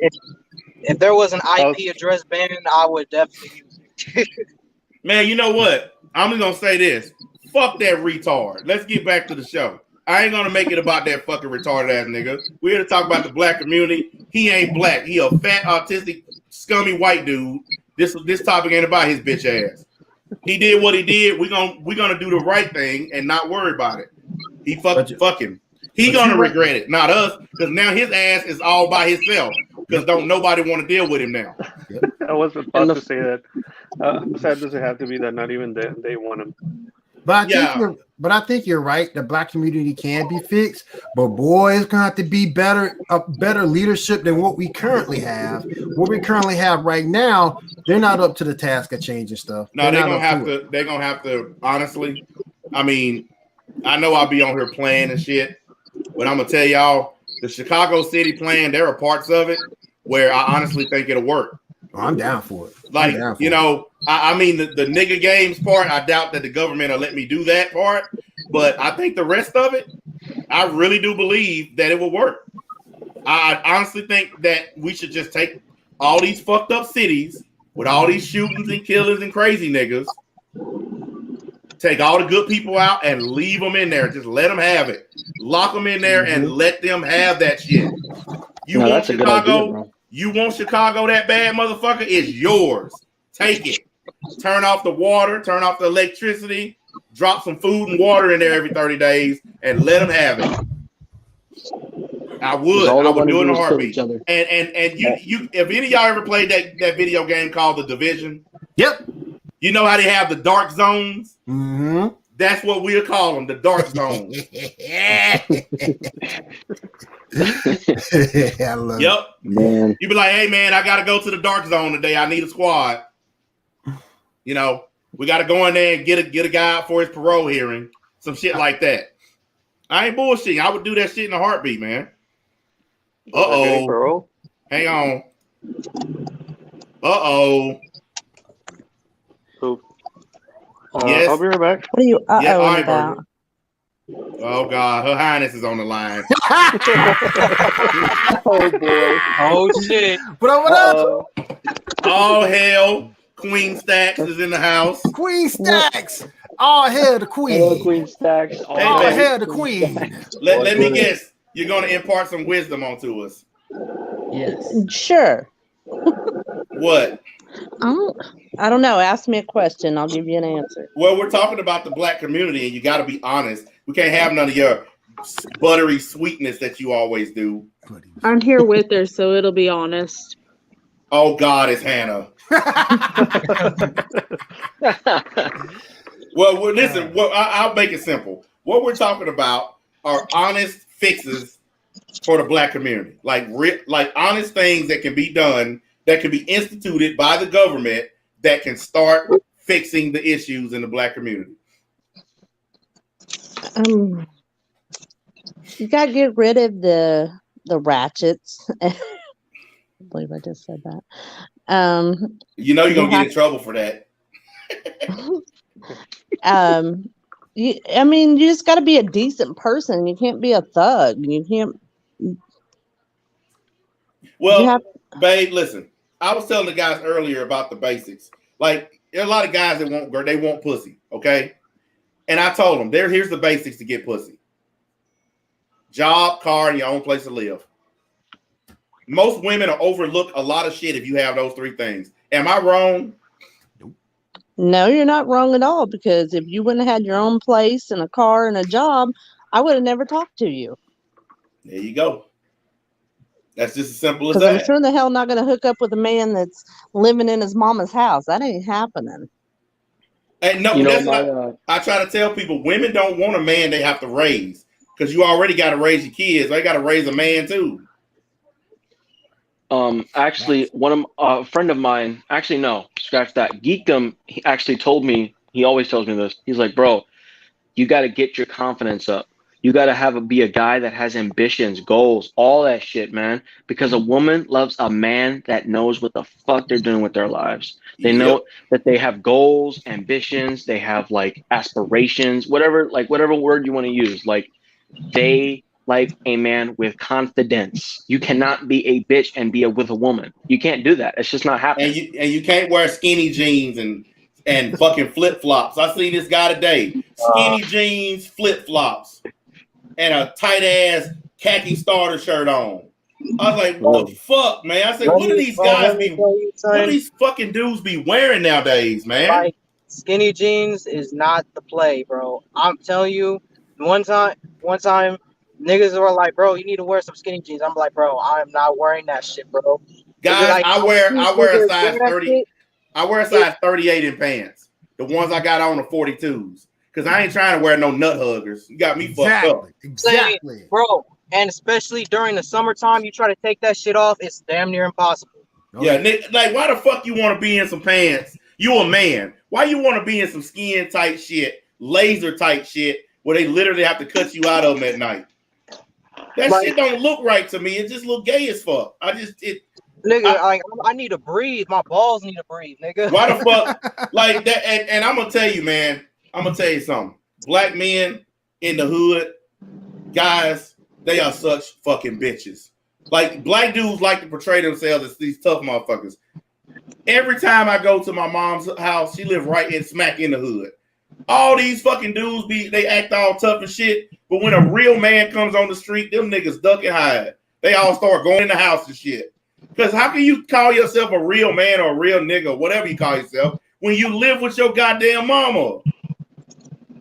if there was an IP address ban, I would definitely use it. Man, you know what? I'm just gonna say this. Fuck that retard. Let's get back to the show. I ain't gonna make it about that fucking retarded ass nigga. We're here to talk about the black community. He ain't black. He a fat, autistic, scummy white dude. This topic ain't about his bitch ass. He did what he did. We're gonna do the right thing and not worry about it. Fuck him. He gonna regret it, not us, because now his ass is all by himself. Because don't nobody want to deal with him now. I was about to say that. Sad does it have to be that not even they want him. But I think you're right. The black community can be fixed, but boy, it's gonna have to be better leadership than what we currently have. What we currently have right now, they're not up to the task of changing stuff. No, they're gonna have to. They're gonna have to. Honestly, I mean, I know I'll be on here playing and shit, but I'm gonna tell y'all, the Chicago City plan, there are parts of it where I honestly think it'll work. Oh, I'm down for it. Like, you know, I mean, the nigga games part, I doubt that the government will let me do that part, but I think the rest of it, I really do believe that it will work. I honestly think that we should just take all these fucked up cities with all these shootings and killings and crazy niggas, take all the good people out and leave them in there. Just let them have it. Lock them in there and let them have that shit. You want Chicago? You want Chicago that bad, motherfucker? It's yours. Take it. Turn off the water. Turn off the electricity. Drop some food and water in there every 30 days and let them have it. I would do it in a heartbeat. And you, if any of y'all ever played that video game called The Division? Yep. You know how they have the dark zones? Mm-hmm. That's what we'll call them, the dark zones. I love yep. it. Man. You be like, hey man, I gotta go to the dark zone today. I need a squad. You know, we gotta go in there and get a guy out for his parole hearing. Some shit like that. I ain't bullshitting. I would do that shit in a heartbeat, man. Parole? Hang on. Uh-oh. Yes. I'll be right back. What are you about? Oh God, Her Highness is on the line. Oh boy. Oh shit. What up? All hell. Queen Stacks is in the house. Queen Stacks. All hail the queen. Hello, Queen Stacks. All hail the queen. Let me guess. You're going to impart some wisdom onto us. Yes. Sure. What? I don't know. Ask me a question. I'll give you an answer. Well, we're talking about the black community, and you got to be honest. We can't have none of your buttery sweetness that you always do. I'm here with her, so it'll be honest. Oh, God, it's Hannah. Well, listen, I'll make it simple. What we're talking about are honest fixes for the black community. Like honest things that can be done, that can be instituted by the government that can start fixing the issues in the black community. You got to get rid of the ratchets. I believe I just said that. You know you're going to get in trouble for that. You just got to be a decent person. You can't be a thug. You can't. Well, babe, listen. I was telling the guys earlier about the basics. Like, there are a lot of guys that want pussy, okay? And I told them, here's the basics to get pussy. Job, car, and your own place to live. Most women will overlook a lot of shit if you have those three things. Am I wrong? No, you're not wrong at all, because if you wouldn't have had your own place and a car and a job, I would have never talked to you. There you go. That's just as simple as that. Because I'm sure the hell not going to hook up with a man that's living in his mama's house. That ain't happening. And no, I try to tell people, women don't want a man they have to raise, because you already got to raise your kids. They got to raise a man too. Actually, a friend of mine, actually, no, scratch that. Geekdom, he actually told me, he always tells me this. He's like, bro, you got to get your confidence up. You got to be a guy that has ambitions, goals, all that shit, man. Because a woman loves a man that knows what the fuck they're doing with their lives. They know that they have goals, ambitions, they have like aspirations, whatever word you want to use. Like, they like a man with confidence. You cannot be a bitch and be with a woman. You can't do that. It's just not happening. And you can't wear skinny jeans and fucking flip flops. I seen this guy today. Skinny jeans, flip flops, and a tight ass khaki starter shirt on. I was like, what the fuck, man? I said, what do these guys what do these fucking dudes be wearing nowadays, man? Like, skinny jeans is not the play, bro. I'm telling you, one time niggas were like, bro, you need to wear some skinny jeans. I'm like, bro, I am not wearing that shit, bro. Guys, Like, I wear a niggas size wear that 30. shit. I wear a size 38 in pants. The ones I got on the 42s. Because I ain't trying to wear no nut huggers. You got me fucked up. Exactly. Bro, and especially during the summertime, you try to take that shit off, it's damn near impossible. Yeah, Nick, like, why the fuck you want to be in some pants? You a man. Why you want to be in some skin tight shit, laser tight shit, where they literally have to cut you out of them at night? That shit don't look right to me. It just look gay as fuck. Nigga, I need to breathe. My balls need to breathe, nigga. Why the fuck? Like that, and I'm gonna tell you, man. I'm gonna tell you something. Black men in the hood, guys, they are such fucking bitches. Like, black dudes like to portray themselves as these tough motherfuckers. Every time I go to my mom's house, she live right in smack in the hood. All these fucking dudes they act all tough and shit, but when a real man comes on the street, them niggas duck and hide. They all start going in the house and shit. Because how can you call yourself a real man or a real nigga, whatever you call yourself, when you live with your goddamn mama?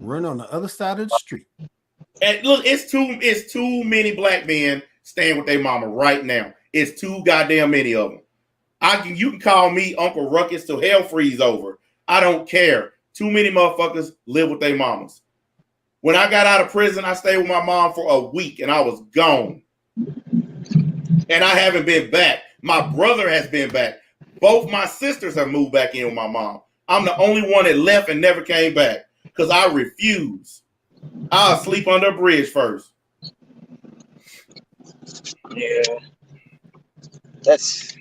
Run on the other side of the street. And look, it's too many black men staying with their mama right now. It's too goddamn many of them. You can call me Uncle Ruckus till hell freeze over. I don't care. Too many motherfuckers live with their mamas. When I got out of prison, I stayed with my mom for a week and I was gone. And I haven't been back. My brother has been back. Both my sisters have moved back in with my mom. I'm the only one that left and never came back because I refuse. I'll sleep under a bridge first. Yeah. That's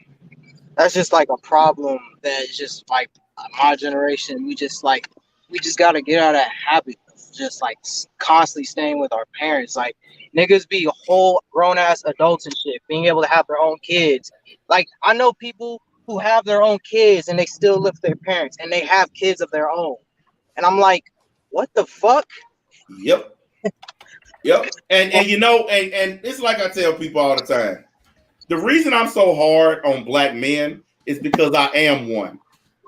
just like a problem that is just like my generation. We just got to get out of that habit of just like constantly staying with our parents. Like, niggas be whole grown ass adults and shit, being able to have their own kids. Like, I know people who have their own kids and they still live with their parents and they have kids of their own. And I'm like, what the fuck? Yep. And you know, and it's like I tell people all the time. The reason I'm so hard on black men is because I am one.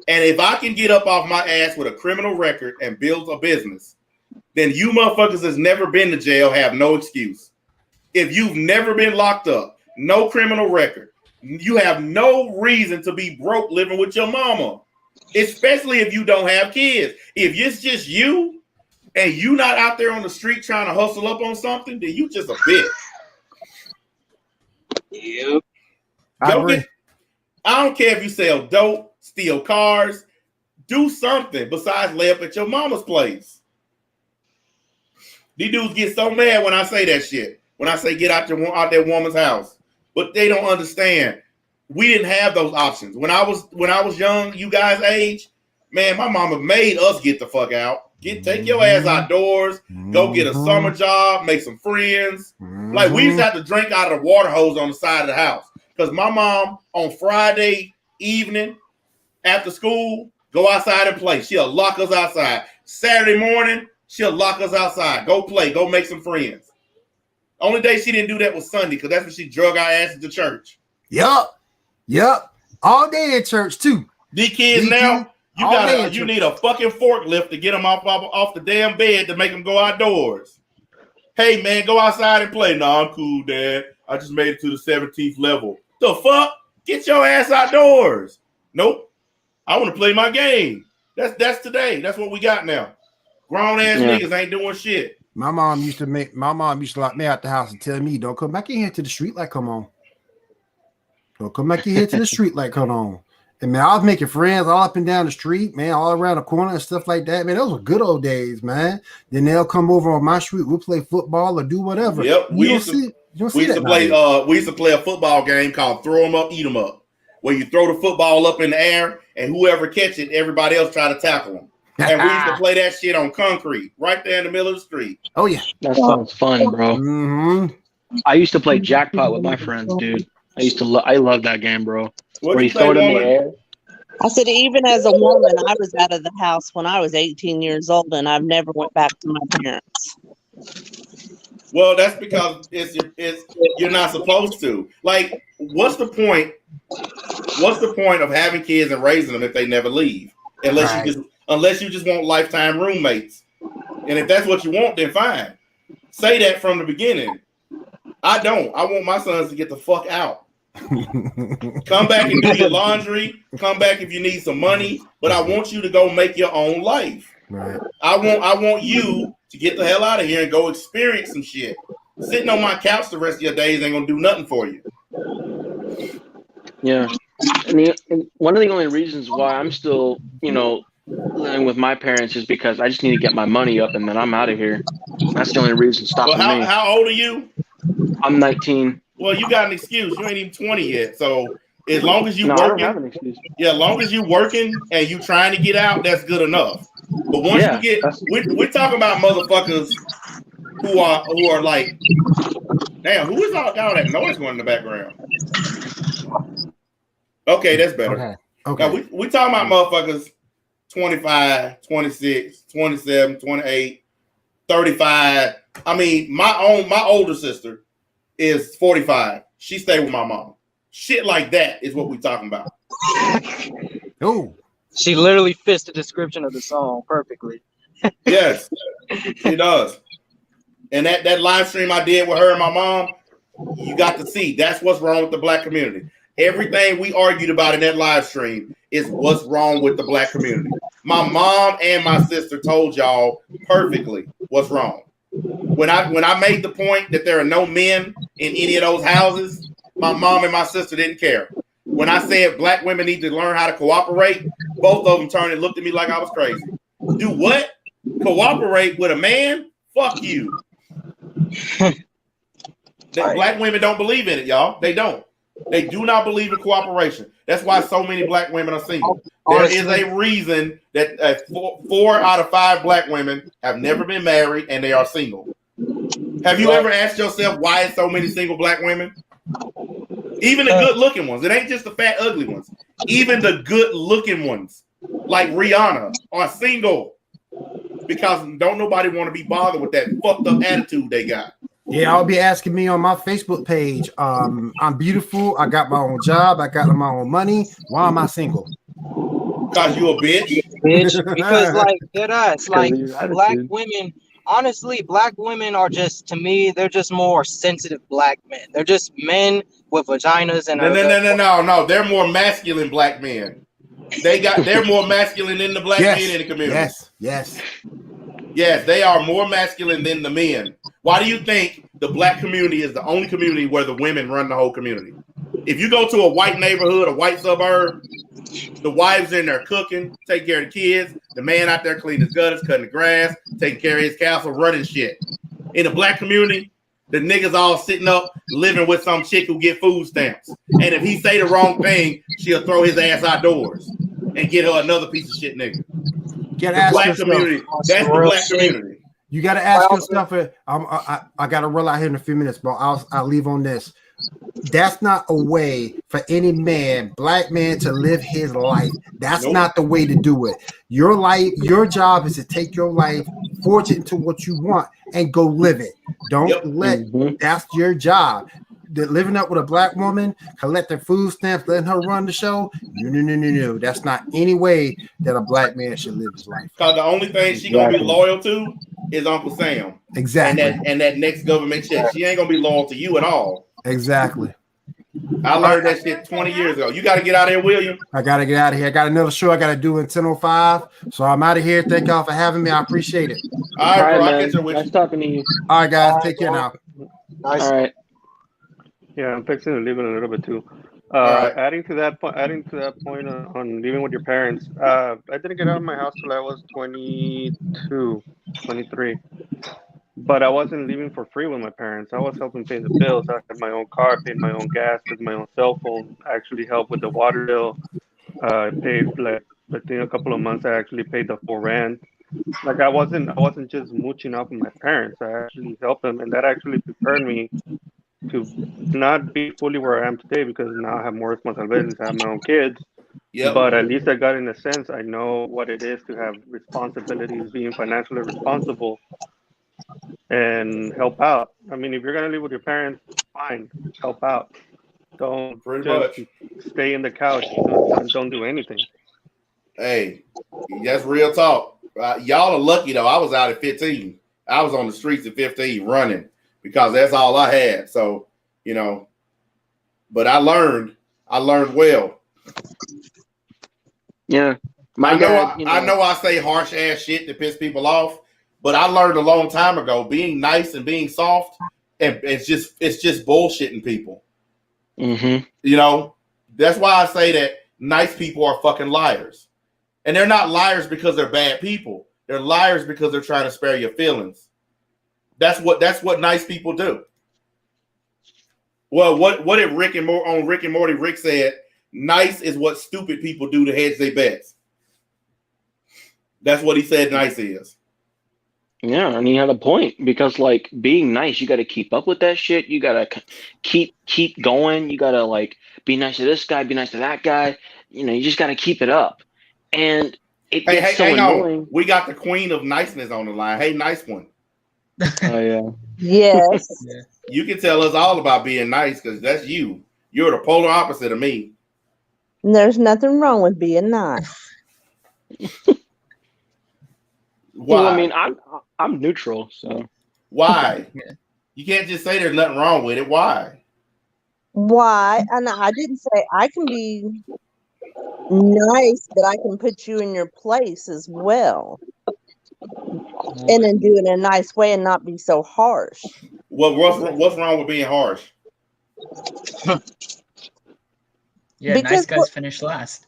And if I can get up off my ass with a criminal record and build a business, then you motherfuckers that's never been to jail have no excuse. If you've never been locked up, no criminal record, you have no reason to be broke living with your mama, especially if you don't have kids. If it's just you and you not out there on the street trying to hustle up on something, then you just a bitch. Yep. I don't care if you sell dope, steal cars, do something besides lay up at your mama's place. These dudes get so mad when I say that shit. When I say get out that woman's house. But they don't understand. We didn't have those options. When I was young, you guys' age, man, my mama made us get the fuck out. Take your ass outdoors, go get a summer job, make some friends. Like, we used to have to drink out of the water hose on the side of the house. Because my mom, on Friday evening after school, go outside and play. She'll lock us outside. Saturday morning, she'll lock us outside. Go play. Go make some friends. Only day she didn't do that was Sunday, because that's when she drug our asses to church. Yup. All day at church, too. These kids now, you need a fucking forklift to get them off the damn bed to make them go outdoors. Hey, man, go outside and play. No, I'm cool, Dad. I just made it to the 17th level. The fuck? Get your ass outdoors. Nope. I want to play my game. That's today. That's what we got now. Grown ass niggas ain't doing shit. My mom used to lock me out the house and tell me, don't come back in here to the street light come on. Don't come back in here to the street light come on. And man, I was making friends all up and down the street, man, all around the corner and stuff like that. Man, those were good old days, man. Then they'll come over on my street, we'll play football or do whatever. Yep. We used to play a football game called Throw 'em Up, Eat 'em Up, where you throw the football up in the air and whoever catch it, everybody else try to tackle them. And we used to play that shit on concrete right there in the middle of the street. Oh yeah. That sounds fun, bro. Mm-hmm. I used to play jackpot with my friends, dude. I love that game, bro. Where you throw it in the air. I said, even as a woman, I was out of the house when I was 18 years old, and I've never went back to my parents. Well, that's because you're not supposed to. Like, what's the point? What's the point of having kids and raising them if they never leave? Unless you just want lifetime roommates. And if that's what you want, then fine. Say that from the beginning. I don't. I want my sons to get the fuck out. Come back and do your laundry. Come back if you need some money. But I want you to go make your own life. Right. I want you to get the hell out of here and go experience some shit. Sitting on my couch the rest of your days ain't gonna do nothing for you. Yeah. And one of the only reasons why I'm still, living with my parents is because I just need to get my money up and then I'm out of here. That's the only reason stopping me. How old are you? I'm 19. Well, you got an excuse. You ain't even 20 yet. So as long as you No, working, I don't have an excuse. Yeah, as long as you working and you trying to get out, that's good enough. But once you get, we're talking about motherfuckers who are like, damn, who is all that noise going in the background? Okay, that's better. Okay. Now, we talking about motherfuckers 25, 26, 27, 28, 35. I mean, my older sister is 45. She stayed with my mom. Shit like that is what we talking about. Oh. She literally fits the description of the song perfectly. Yes, she does. And that live stream I did with her and my mom, you got to see that's what's wrong with the black community. Everything we argued about in that live stream is what's wrong with the black community. My mom and my sister told y'all perfectly what's wrong. When I made the point that there are no men in any of those houses, my mom and my sister didn't care. When I said black women need to learn how to cooperate, both of them turned and looked at me like I was crazy. Do what? Cooperate with a man? Fuck you. Black women don't believe in it, y'all. They don't. They do not believe in cooperation. That's why so many black women are single. There is a reason that 4 out of 5 black women have never been married and they are single. Have you ever asked yourself why is so many single black women? Even the good-looking ones. It ain't just the fat, ugly ones. Even the good-looking ones, like Rihanna, are single because don't nobody want to be bothered with that fucked up attitude they got. Yeah, I'll be asking me on my Facebook page. I'm beautiful. I got my own job. I got my own money. Why am I single? Because you a bitch. Because like dead ass, like black women. Honestly, black women are just, to me, they're just more sensitive black men. They're just men with vaginas and no. They're more masculine black men. They're more masculine than the black men in the community. Yes, they are more masculine than the men. Why do you think the black community is the only community where the women run the whole community? If you go to a white neighborhood, a white suburb, the wives in there cooking, taking care of the kids, the man out there cleaning his gutters, cutting the grass, taking care of his castle, running shit. In the black community, the niggas all sitting up, living with some chick who get food stamps. And if he say the wrong thing, she'll throw his ass outdoors and get her another piece of shit nigga. The black community. That's the black community. You got to ask yourself. I got to roll out here in a few minutes, but I'll leave on this. That's not a way for any man, black man, to live his life. That's not the way to do it. Your life, your job is to take your life, forge it into what you want, and go live it. Don't that's your job. Living up with a black woman, collecting food stamps, letting her run the show. No. That's not any way that a black man should live his life. Because the only thing she gonna be loyal to is Uncle Sam. Exactly. And that next government check. She ain't gonna be loyal to you at all. Exactly. I learned that shit 20 years ago. You got to get out of here, William. I got to get out of here. I got another show I got to do in 10:05. So I'm out of here. Thank y'all for having me. I appreciate it. All right, bro. Man. Nice talking to you. All right, guys. Take care now. Nice. All right. Yeah, I'm fixing to leave in a little bit too. Adding to that point on living with your parents. I didn't get out of my house till I was 22, 23. But I wasn't living for free with my parents. I was helping pay the bills. I had my own car, paid my own gas, paid my own cell phone. I actually helped with the water bill. I paid I think a couple of months I actually paid the full rent. Like I wasn't just mooching off of my parents. I actually helped them, and that actually prepared me to not be fully where I am today, because now I have more responsibilities. I have my own kids. Yep. But at least I got, in a sense, I know what it is to have responsibilities, being financially responsible, and help out. I mean, if you're gonna live with your parents, fine, help out. Don't just stay in the couch and don't do anything. Hey, that's real talk. Y'all are lucky though. I was out at 15. I was on the streets at 15 running. because that's all I had. So, you know, but I learned well. Yeah. I know I say harsh ass shit to piss people off, but I learned a long time ago being nice and being soft, and it's just bullshitting people. Mm-hmm. You know, that's why I say that nice people are fucking liars. And they're not liars because they're bad people. They're liars because they're trying to spare your feelings. That's what nice people do. Well, what did Rick and Morty? Rick said, "Nice is what stupid people do to hedge their bets." That's what he said. Nice is. Yeah, and he had a point because, like, being nice, you got to keep up with that shit. You got to keep going. You got to, like, be nice to this guy, be nice to that guy. You know, you just got to keep it up. And it gets so annoying. We got the queen of niceness on the line. Hey, nice one. Oh yeah. Yes. Yeah. You can tell us all about being nice because that's you. You're the polar opposite of me. There's nothing wrong with being nice. Why? Well, I mean, I'm neutral, so. Why? Yeah. You can't just say there's nothing wrong with it. Why? Why? And I didn't say I can be nice, but I can put you in your place as well. And then do it in a nice way and not be so harsh. Well, what's wrong with being harsh? Yeah, Because nice guys finish last.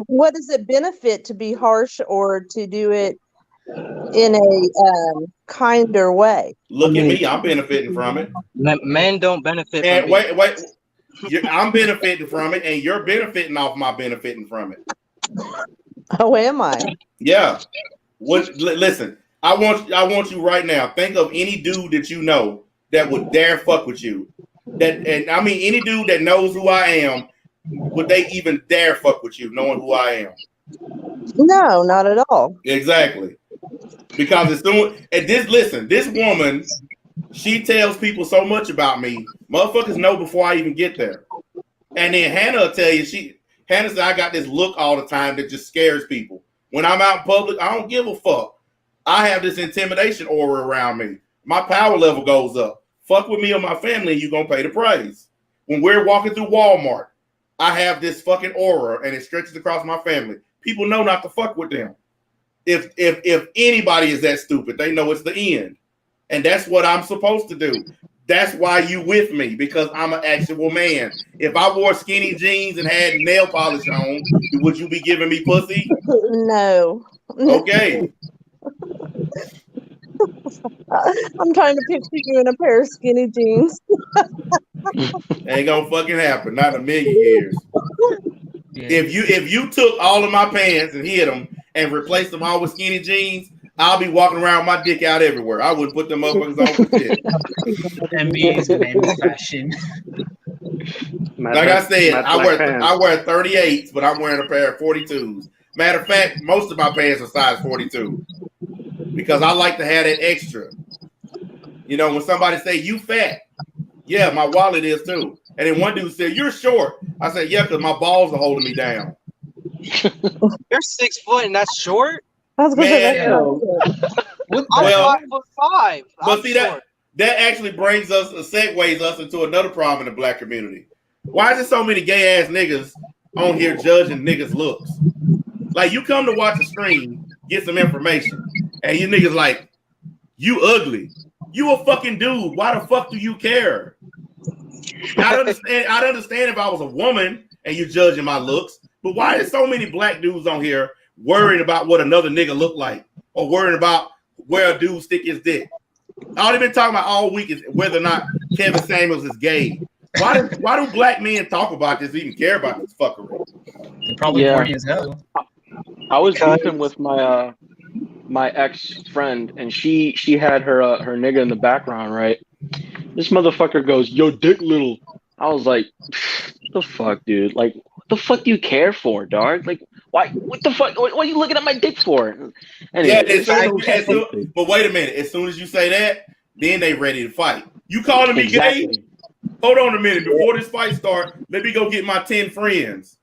what does it benefit to be harsh or to do it in a kinder way? Look at me. I'm benefiting from it. Men don't benefit And from wait. I'm benefiting from it, and you're benefiting off my benefiting from it. Oh, am I? Yeah. Listen, I want you right now. Think of any dude that you know that would dare fuck with you. And I mean any dude that knows who I am, would they even dare fuck with you knowing who I am? No, not at all. Exactly. Because this woman, she tells people so much about me. Motherfuckers know before I even get there. And then Hannah will tell you, Hannah said I got this look all the time that just scares people. When I'm out in public, I don't give a fuck. I have this intimidation aura around me. My power level goes up. Fuck with me or my family, and you're going to pay the price. When we're walking through Walmart, I have this fucking aura, and it stretches across my family. People know not to fuck with them. If anybody is that stupid, they know it's the end. And that's what I'm supposed to do. That's why you with me, because I'm an actual man. If I wore skinny jeans and had nail polish on, would you be giving me pussy? No. Okay. I'm trying to picture you in a pair of skinny jeans. Ain't gonna fucking happen. Not in a million years. Yeah. If you took all of my pants and hid them and replaced them all with skinny jeans, I'll be walking around with my dick out everywhere. I wouldn't put them motherfuckers on for shit. MBA's men's fashion. Like I said, I wear 38s, but I'm wearing a pair of 42s. Matter of fact, most of my pants are size 42 because I like to have that extra. You know, when somebody say you fat, yeah, my wallet is too. And then one dude said you're short. I said yeah, because my balls are holding me down. You're 6 foot and that's short. I was gonna say Man, What I'm the hell? 5'5". But see that actually segues us into another problem in the black community. Why is there so many gay ass niggas on here judging niggas' looks? Like you come to watch a stream, get some information, and you niggas like, you ugly. You a fucking dude. Why the fuck do you care? I'd understand if I was a woman and you judging my looks, but why is so many black dudes on here worried about what another nigga look like or worried about where a dude stick his dick? All they've been talking about all week is whether or not Kevin Samuels is gay. Why do black men talk about this, even care about this fuckery? They're probably horny as hell. I was beefing with my my ex friend, and she had her nigga in the background, right? This motherfucker goes, "Yo, dick little." I was like, "What the fuck, dude? Like, what the fuck do you care for, dog? Like, why? What the fuck? What are you looking at my dick for?" Anyway, yeah, but wait a minute. As soon as you say that, then they ready to fight. You calling me gay? Hold on a minute. Before this fight start, let me go get my 10 friends.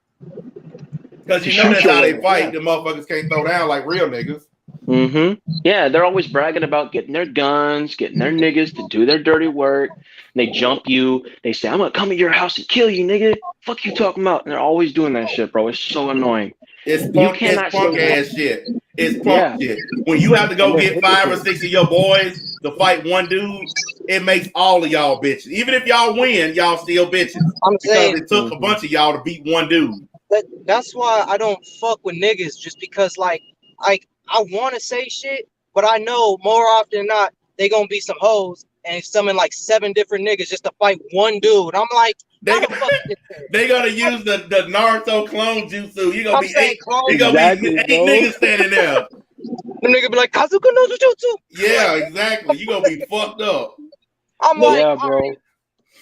Because you know that's how they fight. The motherfuckers can't throw down like real niggas. Yeah, they're always bragging about getting their guns, getting their niggas to do their dirty work. They jump you. They say, "I'm gonna come to your house and kill you, nigga. Fuck you talking about?" And they're always doing that shit, bro. It's so annoying. It's You it's cannot punk say, ass shit. It's punk yeah, shit. When you have to And go they're get 5 or hypocrites. 6 of your boys to fight one dude, it makes all of y'all bitches. Even if y'all win, y'all still bitches I'm because saying it took a bunch of y'all to beat one dude. that's why I don't fuck with niggas, just because like I want to say shit, but I know more often than not they gonna be some hoes and summon like 7 different niggas just to fight one dude. I'm like, They how the fuck is this? they gonna use the Naruto clone jutsu. You gonna I'm be saying 8. clone. You gonna be exactly, 8 bro. niggas standing there. The nigga be like Kazuka no Jujutsu. Yeah, exactly. You gonna be fucked up. I'm Well, like, Yeah, all right,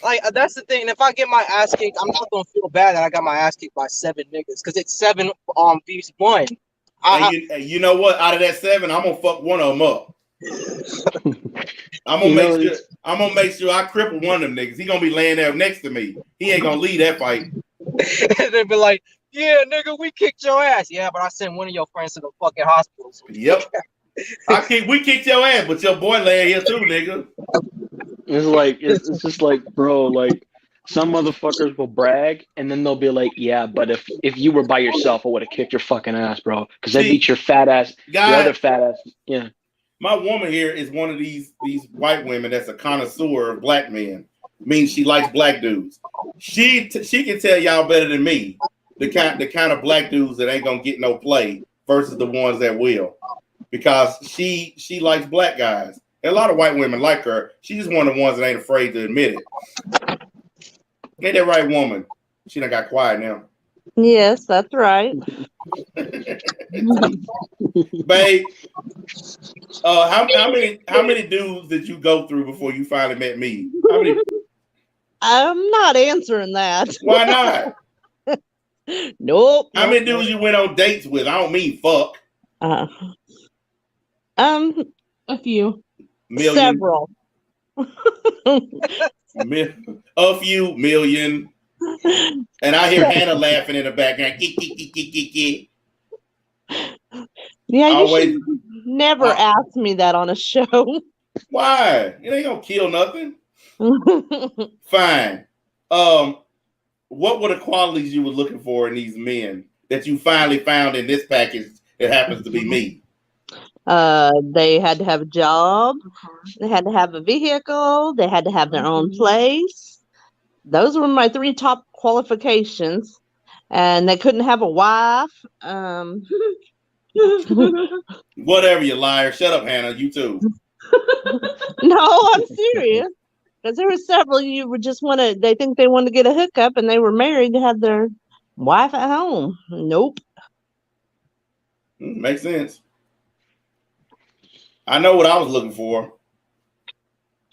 bro. like that's the thing. If I get my ass kicked, I'm not gonna feel bad that I got my ass kicked by 7 niggas because it's 7 vs 1. and you know what? Out of that 7, I'm gonna fuck one of them up. I'm You know, gonna make sure I cripple one of them niggas. He gonna be laying there next to me. He ain't gonna leave that fight. And they be like, yeah, nigga, we kicked your ass. Yeah, but I sent one of your friends to the fucking hospital. So Yep. We kicked your ass, but your boy laying here too, nigga. it's like it's just like, bro, like some motherfuckers will brag and then they'll be like, yeah, but if you were by yourself, I would have kicked your fucking ass, bro, because I beat your fat ass, your other guys, fat ass. Yeah. my woman here is one of these white women that's a connoisseur of black men. Means she likes black dudes. She can tell y'all better than me the kind of black dudes that ain't gonna get no play versus the ones that will, because she likes black guys. And a lot of white women like her. She's one of the ones that ain't afraid to admit it. Ain't that right, woman? She done got quiet now. Yes, that's right. Babe, how many dudes did you go through before you finally met me? How many? I'm not answering that. Why not? Nope. How many dudes you went on dates with? I don't mean fuck. A few. Million. Several. A few million. And I hear Hannah laughing in the background. Yeah, you Always. should never ask me that on a show. Why? It ain't gonna kill nothing. Fine. What were the qualities you were looking for in these men that you finally found in this package that happens to be me? They had to have a job. They had to have a vehicle. They had to have their own place. Those were my 3 top qualifications. And they couldn't have a wife. Whatever, you liar. Shut up, Hannah. You too. No, I'm serious. Because there were several you would just want to, they think they wanted to get a hookup and they were married to have their wife at home. Nope. Makes sense. I know what I was looking for.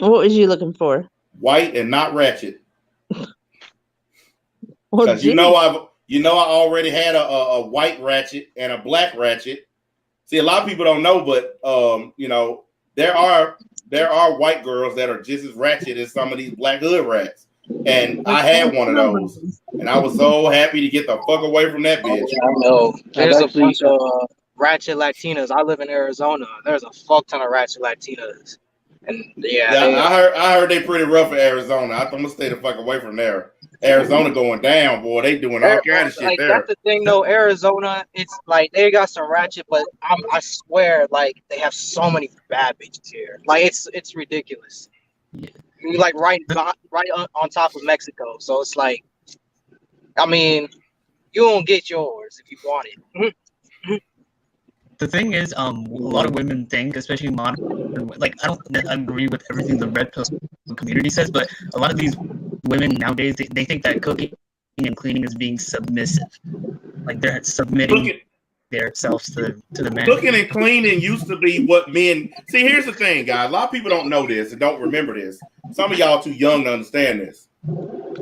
What was you looking for? White and not ratchet. Well, Because I already had a white ratchet and a black ratchet. See, a lot of people don't know, but there are white girls that are just as ratchet as some of these black hood rats. And I had one of those, and I was so happy to get the fuck away from that bitch. I know. There's a actually- bunch of ratchet Latinas. I live in Arizona. There's a fuck ton of ratchet Latinas. And I heard they pretty rough in Arizona. I'm gonna stay the fuck away from there. Arizona going down, boy. They doing all kind of shit like, there. that's the thing, though. Arizona, it's like they got some ratchet, but I swear, like they have so many bad bitches here. Like it's ridiculous. You're like right on top of Mexico, so it's like, I mean, you won't get yours if you want it. The thing is, a lot of women think, especially modern, like I don't agree with everything the red pill community says, but a lot of these women nowadays they think that cooking and cleaning is being submissive, like they're submitting themselves to the man. Cooking and cleaning used to be what men. See, here's the thing, guys. A lot of people don't know this and don't remember this. Some of y'all too young to understand this.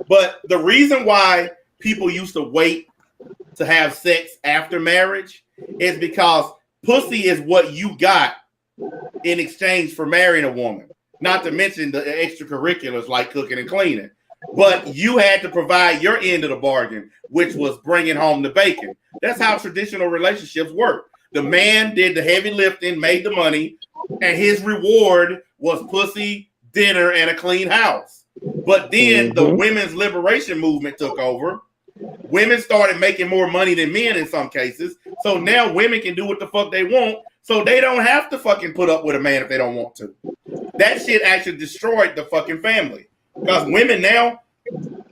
But the reason why people used to wait to have sex after marriage is because pussy is what you got in exchange for marrying a woman. Not to mention the extracurriculars like cooking and cleaning. But you had to provide your end of the bargain, which was bringing home the bacon. That's how traditional relationships work. The man did the heavy lifting, made the money, and his reward was pussy, dinner, and a clean house. But then the women's liberation movement took over. Women started making more money than men in some cases. So now women can do what the fuck they want. So they don't have to fucking put up with a man if they don't want to. That shit actually destroyed the fucking family. Because women now,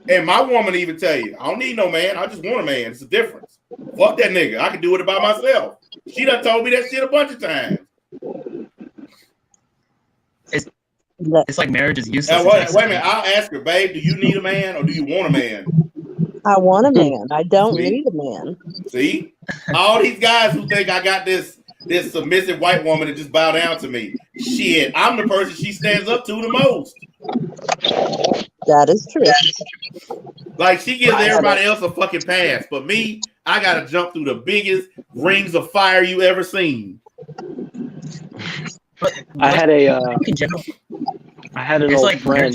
and my woman even tell you, I don't need no man. I just want a man. It's a difference. Fuck that nigga. I can do it by myself. She done told me that shit a bunch of times. It's like marriage is useless. Now, wait a minute. I'll ask her, babe, do you need a man or do you want a man? I want a man. I don't need a man. See? All these guys who think I got this submissive white woman to just bow down to me. Shit, I'm the person she stands up to the most. That is true. Like, she gives everybody else a fucking pass. But me, I got to jump through the biggest rings of fire you ever seen. I had an old like friend.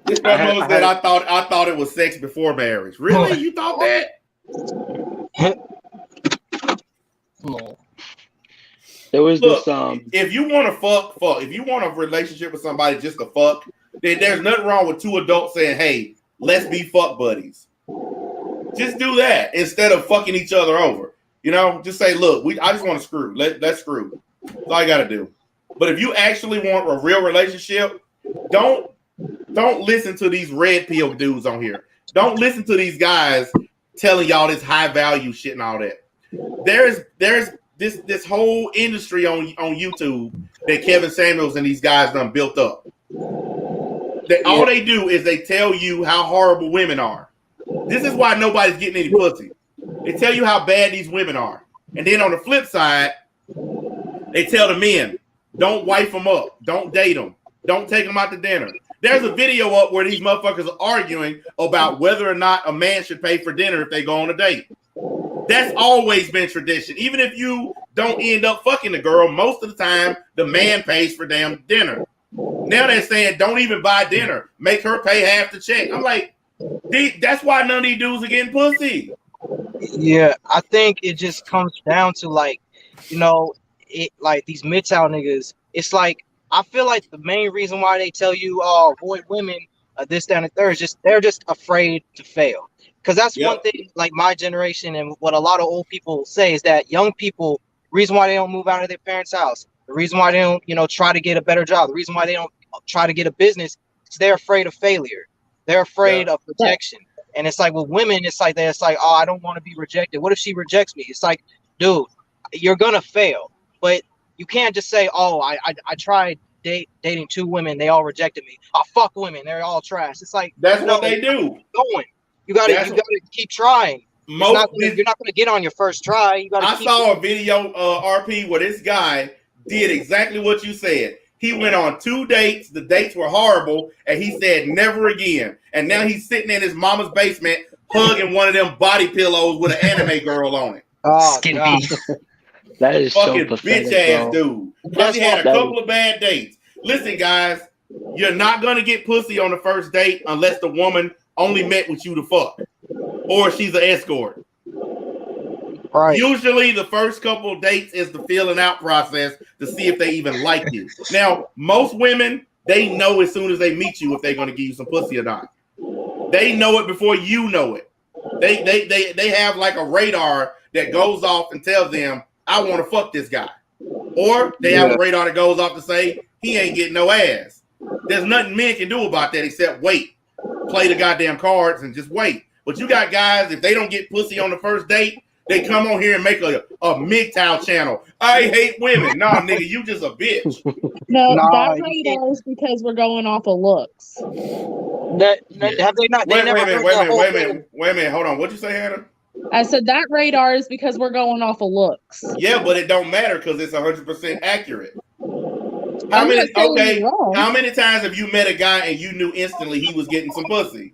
This knows that I thought it was sex before marriage. Really? You thought that? There was Look, this if you want to fuck. If you want a relationship with somebody just to fuck, then there's nothing wrong with two adults saying, "Hey, let's be fuck buddies." Just do that instead of fucking each other over. You know, just say, "Look, I just want to screw. Let's screw." That's all you got to do. But if you actually want a real relationship, don't listen to these red pill dudes on here. Don't listen to these guys telling y'all this high value shit and all that. There's this whole industry on YouTube that Kevin Samuels and these guys done built up. All they do is they tell you how horrible women are. This is why nobody's getting any pussy. They tell you how bad these women are. And then on the flip side, they tell the men, don't wife them up. Don't date them. Don't take them out to dinner. There's a video up where these motherfuckers are arguing about whether or not a man should pay for dinner if they go on a date. That's always been tradition. Even if you don't end up fucking the girl, most of the time, the man pays for damn dinner. Now they're saying, don't even buy dinner. Make her pay half the check. I'm like, that's why none of these dudes are getting pussy. Yeah, I think it just comes down to like, you know, it like these Midtown niggas. It's like I feel like the main reason why they tell you, oh, avoid women, this, that, and the third is just they're just afraid to fail. Because that's one thing, like my generation and what a lot of old people say is that young people, reason why they don't move out of their parents' house, the reason why they don't, you know, try to get a better job, the reason why they don't try to get a business, is they're afraid of failure. They're afraid of rejection. And it's like with women, it's like oh, I don't want to be rejected. What if she rejects me? It's like, dude, you're gonna fail. But you can't just say, oh, I tried dating two women, they all rejected me. Oh, fuck women, they're all trash. It's like that's what they do. You gotta keep trying. You're not gonna get on your first try. You gotta. I saw a video, RP, where this guy did exactly what you said. He went on 2 dates. The dates were horrible, and he said never again. And now he's sitting in his mama's basement hugging one of them body pillows with an anime girl on it. Oh, God. That is fucking so pathetic, bitch ass dude. Because he had a couple of bad dates. Listen, guys, you're not gonna get pussy on the first date unless the woman only met with you to fuck, or she's an escort. Right. Usually, the first couple of dates is the feeling out process to see if they even like you. Now, most women, they know as soon as they meet you if they're going to give you some pussy or not. They know it before you know it. They have like a radar that goes off and tells them, I want to fuck this guy. Or they have a radar that goes off to say, he ain't getting no ass. There's nothing men can do about that except wait. Play the goddamn cards and just wait. But you got guys, if they don't get pussy on the first date, they come on here and make a MGTOW channel. I hate women. Nah, nigga, you just a bitch. No, that radar is because we're going off of looks. Have they not? Wait a minute. Hold on. What'd you say, Hannah? I said that radar is because we're going off of looks. Yeah, but it don't matter because it's 100% accurate. How many times have you met a guy and you knew instantly he was getting some pussy?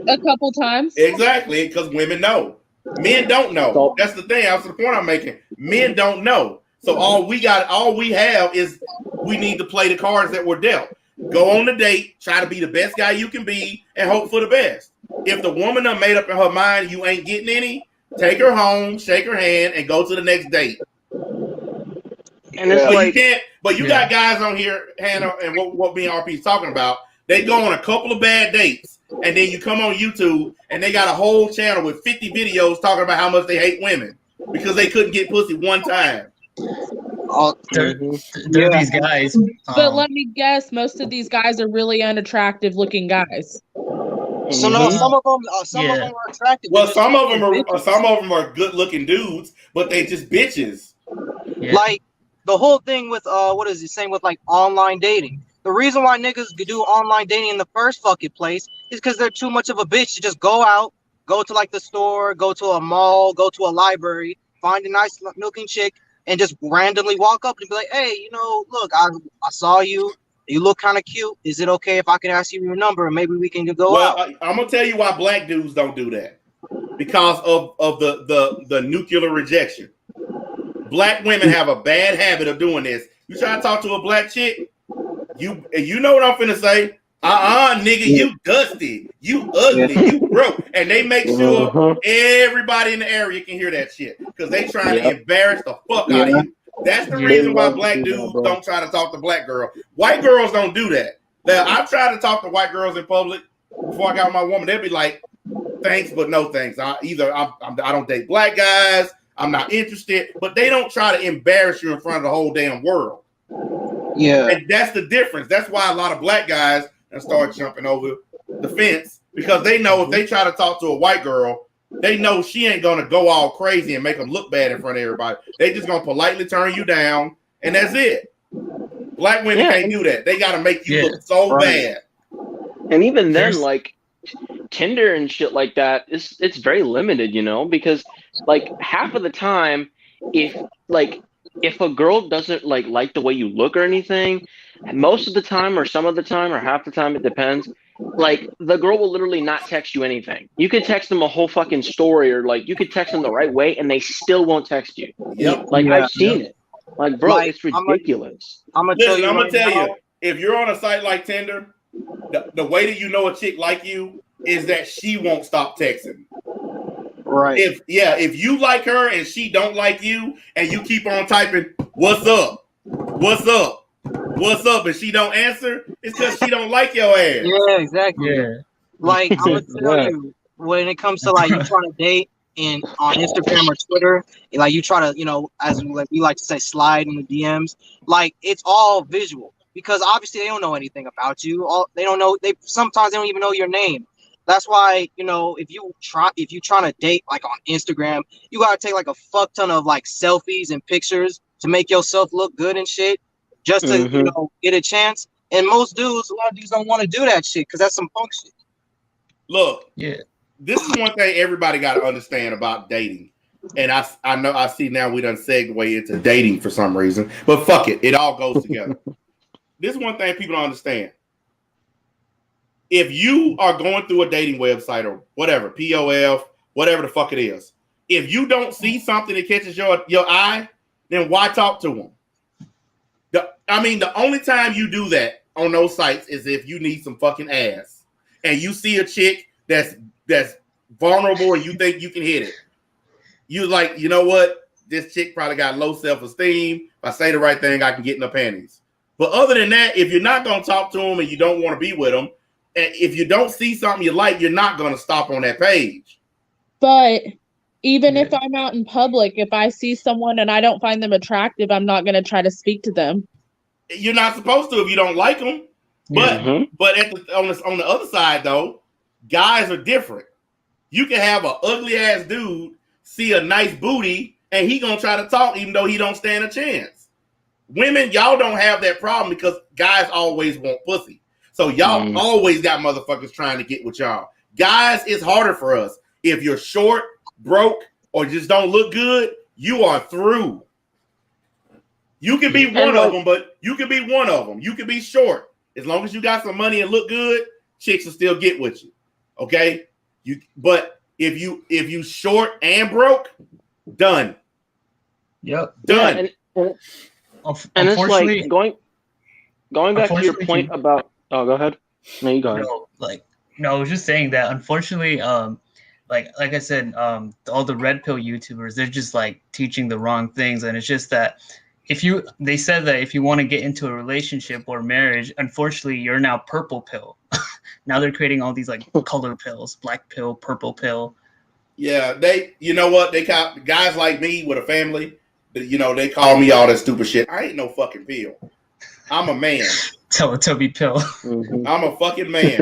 A couple times. Exactly, because women know. Men don't know. That's the thing. That's the point I'm making. Men don't know. So all we have is we need to play the cards that were dealt. Go on the date, try to be the best guy you can be, and hope for the best. If the woman done made up in her mind you ain't getting any, take her home, shake her hand, and go to the next date. And it's But like, you can't. But you got guys on here, Hannah, and what me and RP is talking about. They go on a couple of bad dates, and then you come on YouTube, and they got a whole channel with 50 videos talking about how much they hate women because they couldn't get pussy one time. There are these guys. But let me guess, most of these guys are really unattractive looking guys. So no, some of them are attractive. Well, some of them are good looking dudes, but they just bitches. Yeah. Like the whole thing with what is it saying with like online dating? The reason why niggas do online dating in the first fucking place is because they're too much of a bitch to just go out, go to like the store, go to a mall, go to a library, find a nice looking chick, and just randomly walk up and be like, hey, you know, look, I saw you. You look kind of cute. Is it okay if I can ask you your number and maybe we can go out? I'm gonna tell you why black dudes don't do that. Because of the nuclear rejection. Black women have a bad habit of doing this. You try to talk to a black chick, you know what I'm finna say. Nigga, you dusty, you ugly, you broke. And they make sure everybody in the area can hear that shit. Because they trying to embarrass the fuck out of you. That's the reason why black dudes don't try to talk to black girls. White girls don't do that. Now, I try to talk to white girls in public before I got my woman. They'd be like, thanks, but no thanks. I don't date black guys. I'm not interested. But they don't try to embarrass you in front of the whole damn world. Yeah. And that's the difference. That's why a lot of black guys start jumping over the fence, because they know if they try to talk to a white girl, they know she ain't gonna go all crazy and make them look bad in front of everybody. They just gonna politely turn you down, and that's it. Black women can't do that. They gotta make you look so bad. And even then, like Tinder and shit like that, it's very limited, you know, because like half of the time, if a girl doesn't like the way you look or anything, most of the time or some of the time or half the time, it depends. Like the girl will literally not text you anything. You could text them a whole fucking story, or like you could text them the right way and they still won't text you. I've seen it. Like, bro, it's ridiculous. I'm gonna tell you, if you're on a site like Tinder, the way that you know a chick like you is that she won't stop texting. Right. If you like her and she don't like you, and you keep on typing, what's up? What's up? What's up? And she don't answer, it's because she don't like your ass. Yeah, exactly. Yeah. Like, I'm gonna tell you, when it comes to like you trying to date and on Instagram or Twitter, like you try to, you know, as we like to say, slide in the DMs, like it's all visual, because obviously they don't know anything about you. They don't know. Sometimes they don't even know your name. That's why, you know, if you trying to date like on Instagram, you gotta take like a fuck ton of like selfies and pictures to make yourself look good and shit, just to you know, get a chance. And a lot of dudes don't want to do that shit because that's some punk shit. Look, this is one thing everybody got to understand about dating. And I see now we done segue into dating for some reason, but fuck it, it all goes together. This is one thing people don't understand. If you are going through a dating website or whatever, POF, whatever the fuck it is, if you don't see something that catches your eye, then why talk to them? The only time you do that on those sites is if you need some fucking ass and you see a chick that's vulnerable and you think you can hit it. You like, you know what? This chick probably got low self-esteem. If I say the right thing, I can get in the panties. But other than that, if you're not going to talk to them and you don't want to be with them, and if you don't see something you like, you're not going to stop on that page. But even if I'm out in public, if I see someone and I don't find them attractive, I'm not going to try to speak to them. You're not supposed to if you don't like them. But on the other side, though, guys are different. You can have an ugly ass dude see a nice booty and he gonna try to talk even though he don't stand a chance. Women, y'all don't have that problem because guys always want pussy. So y'all always got motherfuckers trying to get with y'all. Guys, it's harder for us. If you're short, broke, or just don't look good, you are through. You can be one of them, but you can be one of them. You can be short. As long as you got some money and look good, chicks will still get with you. Okay? But if you short and broke, done. Yep. Done. And it's like going back to your point about. Oh, go ahead. No, you go ahead. I was just saying that unfortunately, like I said, all the red pill YouTubers, they're just like teaching the wrong things, and it's just that they said that if you want to get into a relationship or marriage, unfortunately, you're now purple pill. Now they're creating all these like color pills, black pill, purple pill. Yeah, you know what? They call guys like me with a family. You know, they call me all that stupid shit. I ain't no fucking pill. I'm a man. Teletubby pill. Mm-hmm. I'm a fucking man.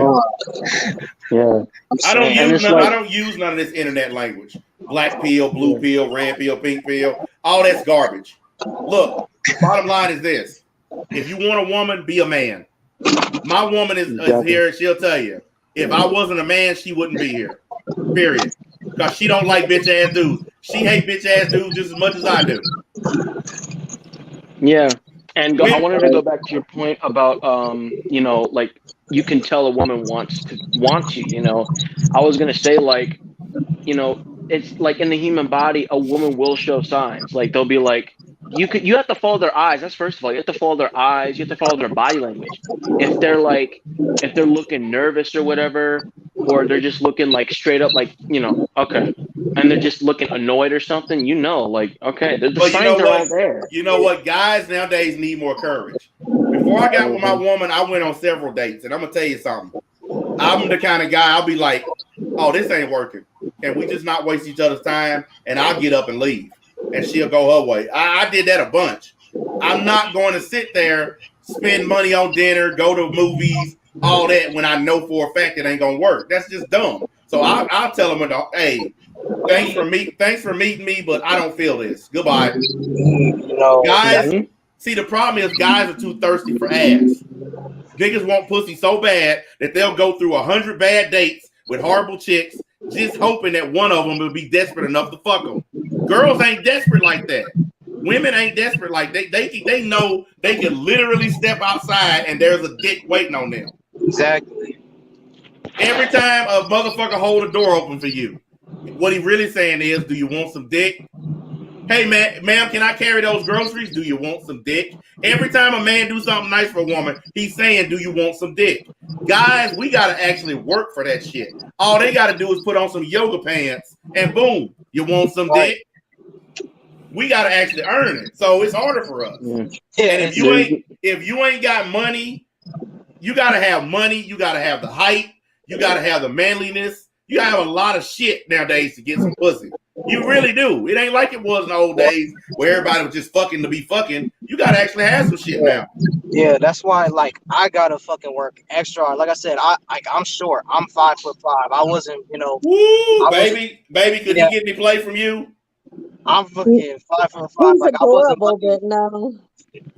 Yeah. I don't use none of this internet language. Black pill, blue pill, red pill, pink pill. All that's garbage. Look, bottom line is this. If you want a woman, be a man. My woman is here. She'll tell you. If I wasn't a man, she wouldn't be here. Period. Because she don't like bitch ass dudes. She hate bitch ass dudes just as much as I do. Yeah. And I wanted to go back to your point about, you know, like you can tell a woman wants you, you know. I was going to say, like, you know, it's like in the human body, a woman will show signs. Like they'll be like, you have to follow their eyes. That's first of all, you have to follow their eyes. You have to follow their body language. If they're looking nervous or whatever, or they're just looking like straight up, like, you know, okay. And they're just looking annoyed or something, you know, like, okay, the signs are all there. You know what? Guys nowadays need more courage. Before I got with my woman, I went on several dates, and I'm going to tell you something. I'm the kind of guy, I'll be like, oh, this ain't working. Can we just not waste each other's time? And I'll get up and leave. And she'll go her way. I did that a bunch. I'm not going to sit there, spend money on dinner, go to movies, all that when I know for a fact it ain't going to work. That's just dumb. So I'll tell them, hey, thanks for meeting me, but I don't feel this. Goodbye. Guys, see, the problem is guys are too thirsty for ass. Niggas want pussy so bad that they'll go through 100 bad dates with horrible chicks, just hoping that one of them will be desperate enough to fuck them. Girls ain't desperate like that. Women ain't desperate like they know they can literally step outside and there's a dick waiting on them. Exactly. Every time a motherfucker hold a door open for you, what he really saying is, do you want some dick? Hey, ma'am, can I carry those groceries? Do you want some dick? Every time a man do something nice for a woman, he's saying, do you want some dick? Guys, we got to actually work for that shit. All they got to do is put on some yoga pants and boom, you want some dick? We got to actually earn it. So it's harder for us. Yeah. And if you ain't got money, you got to have money. You got to have the height. You got to have the manliness. You got to have a lot of shit nowadays to get some pussy. You really do. It ain't like it was in the old days where everybody was just fucking to be fucking. You got to actually have some shit now. Yeah, that's why, like, I got to fucking work extra hard. Like I said, I'm short. I'm 5'5". I wasn't, you know. Woo, baby, could he get any play from you? I'm fucking 5'5". He's like, adorable, but no.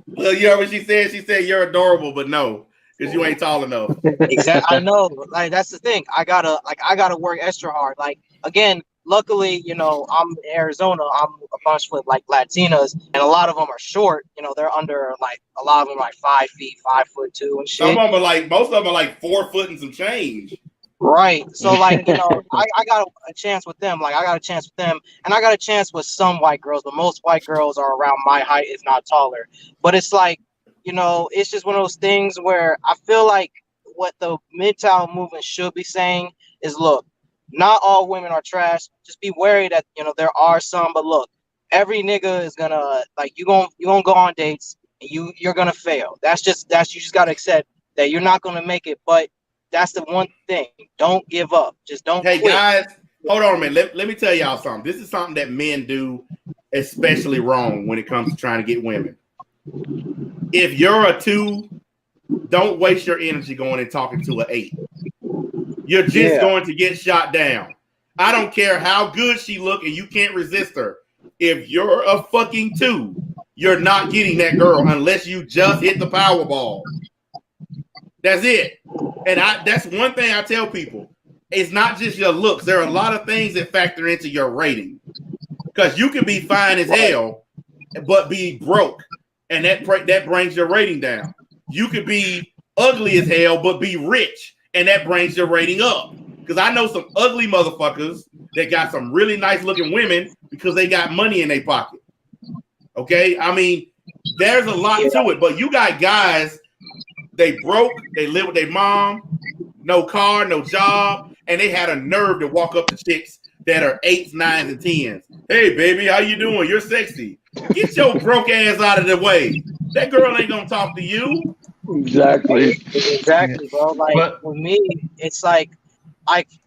Well, you know what she said? She said, you're adorable, but no. Because you ain't tall enough. Exactly. I know. Like, that's the thing. I gotta work extra hard. Like, again, luckily, you know, I'm in Arizona. I'm a bunch with like Latinas, and a lot of them are short. You know, they're under, like, a lot of them are like 5 feet, 5'2" and shit. Some of them are like, most of them are like 4 foot and some change. Right. So, like, you know, I got a chance with them. Like, I got a chance with them, and I got a chance with some white girls, but most white girls are around my height, if not taller. But it's like, you know, it's just one of those things where I feel like what the MGTOW movement should be saying is, look, not all women are trash. Just be wary that, you know, there are some, but look, every nigga is gonna, like, you gonna go on dates and you're gonna fail. You just gotta accept that you're not gonna make it. But that's the one thing. Don't give up. Just don't quit. Guys, hold on a minute. Let me tell y'all something. This is something that men do especially wrong when it comes to trying to get women. If you're a 2, don't waste your energy going and talking to an 8. You're just going to get shot down. I don't care how good she look and you can't resist her. If you're a fucking 2, you're not getting that girl unless you just hit the Powerball. That's it. And that's one thing I tell people. It's not just your looks. There are a lot of things that factor into your rating. Because you can be fine as hell, but be broke. And that brings your rating down. You could be ugly as hell, but be rich. And that brings your rating up. Because I know some ugly motherfuckers that got some really nice looking women because they got money in their pocket. Okay? I mean, there's a lot to it. But you got guys, they broke, they live with their mom, no car, no job, and they had a nerve to walk up to chicks that are 8s, 9s, and 10s. Hey, baby, how you doing? You're sexy. Get your broke ass out of the way. That girl ain't gonna talk to you. Exactly. Exactly, bro. Like But with me, it's like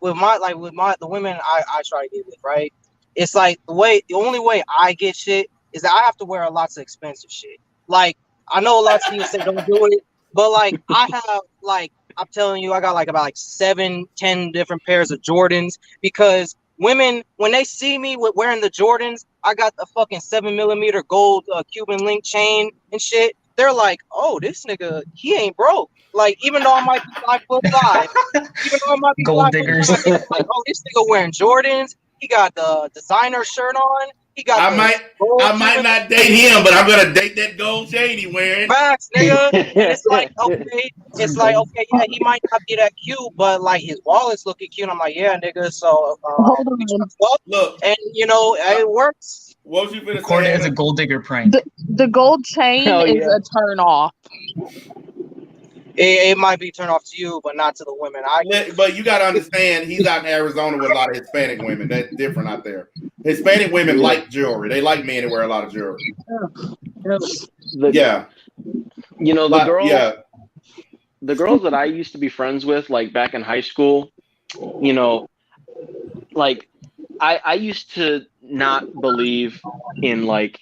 with the women I try to get with, right? It's like the only way I get shit is that I have to wear lots of expensive shit. Like I know lots of people say don't do it, but like I have like I'm telling you, I got like about like 7, 10 different pairs of Jordans because women when they see me with wearing the Jordans, I got the fucking 7mm gold Cuban link chain and shit. They're like, oh, this nigga, he ain't broke. Like, even though I might be 5'5", even though I might be gold 5'5", diggers. they be like, oh, this nigga wearing Jordans. He got the designer shirt on. He got I might not date him, but I'm gonna date that gold chain he wearing. facts, nigga. And it's like, okay, yeah, he might not be that cute, but like his wallet's looking cute. I'm like, yeah, nigga. So Hold on. Look, and you know, it works. what was you finna Recorded say? as a gold digger prank. The gold chain Hell is yeah. a turn off. It might be turned off to you, but not to the women. But you got to understand, he's out in Arizona with a lot of Hispanic women. That's different out there. Hispanic women like jewelry. They like men that wear a lot of jewelry. Yeah. You know, the the girls that I used to be friends with, like back in high school, you know, like I used to not believe in like,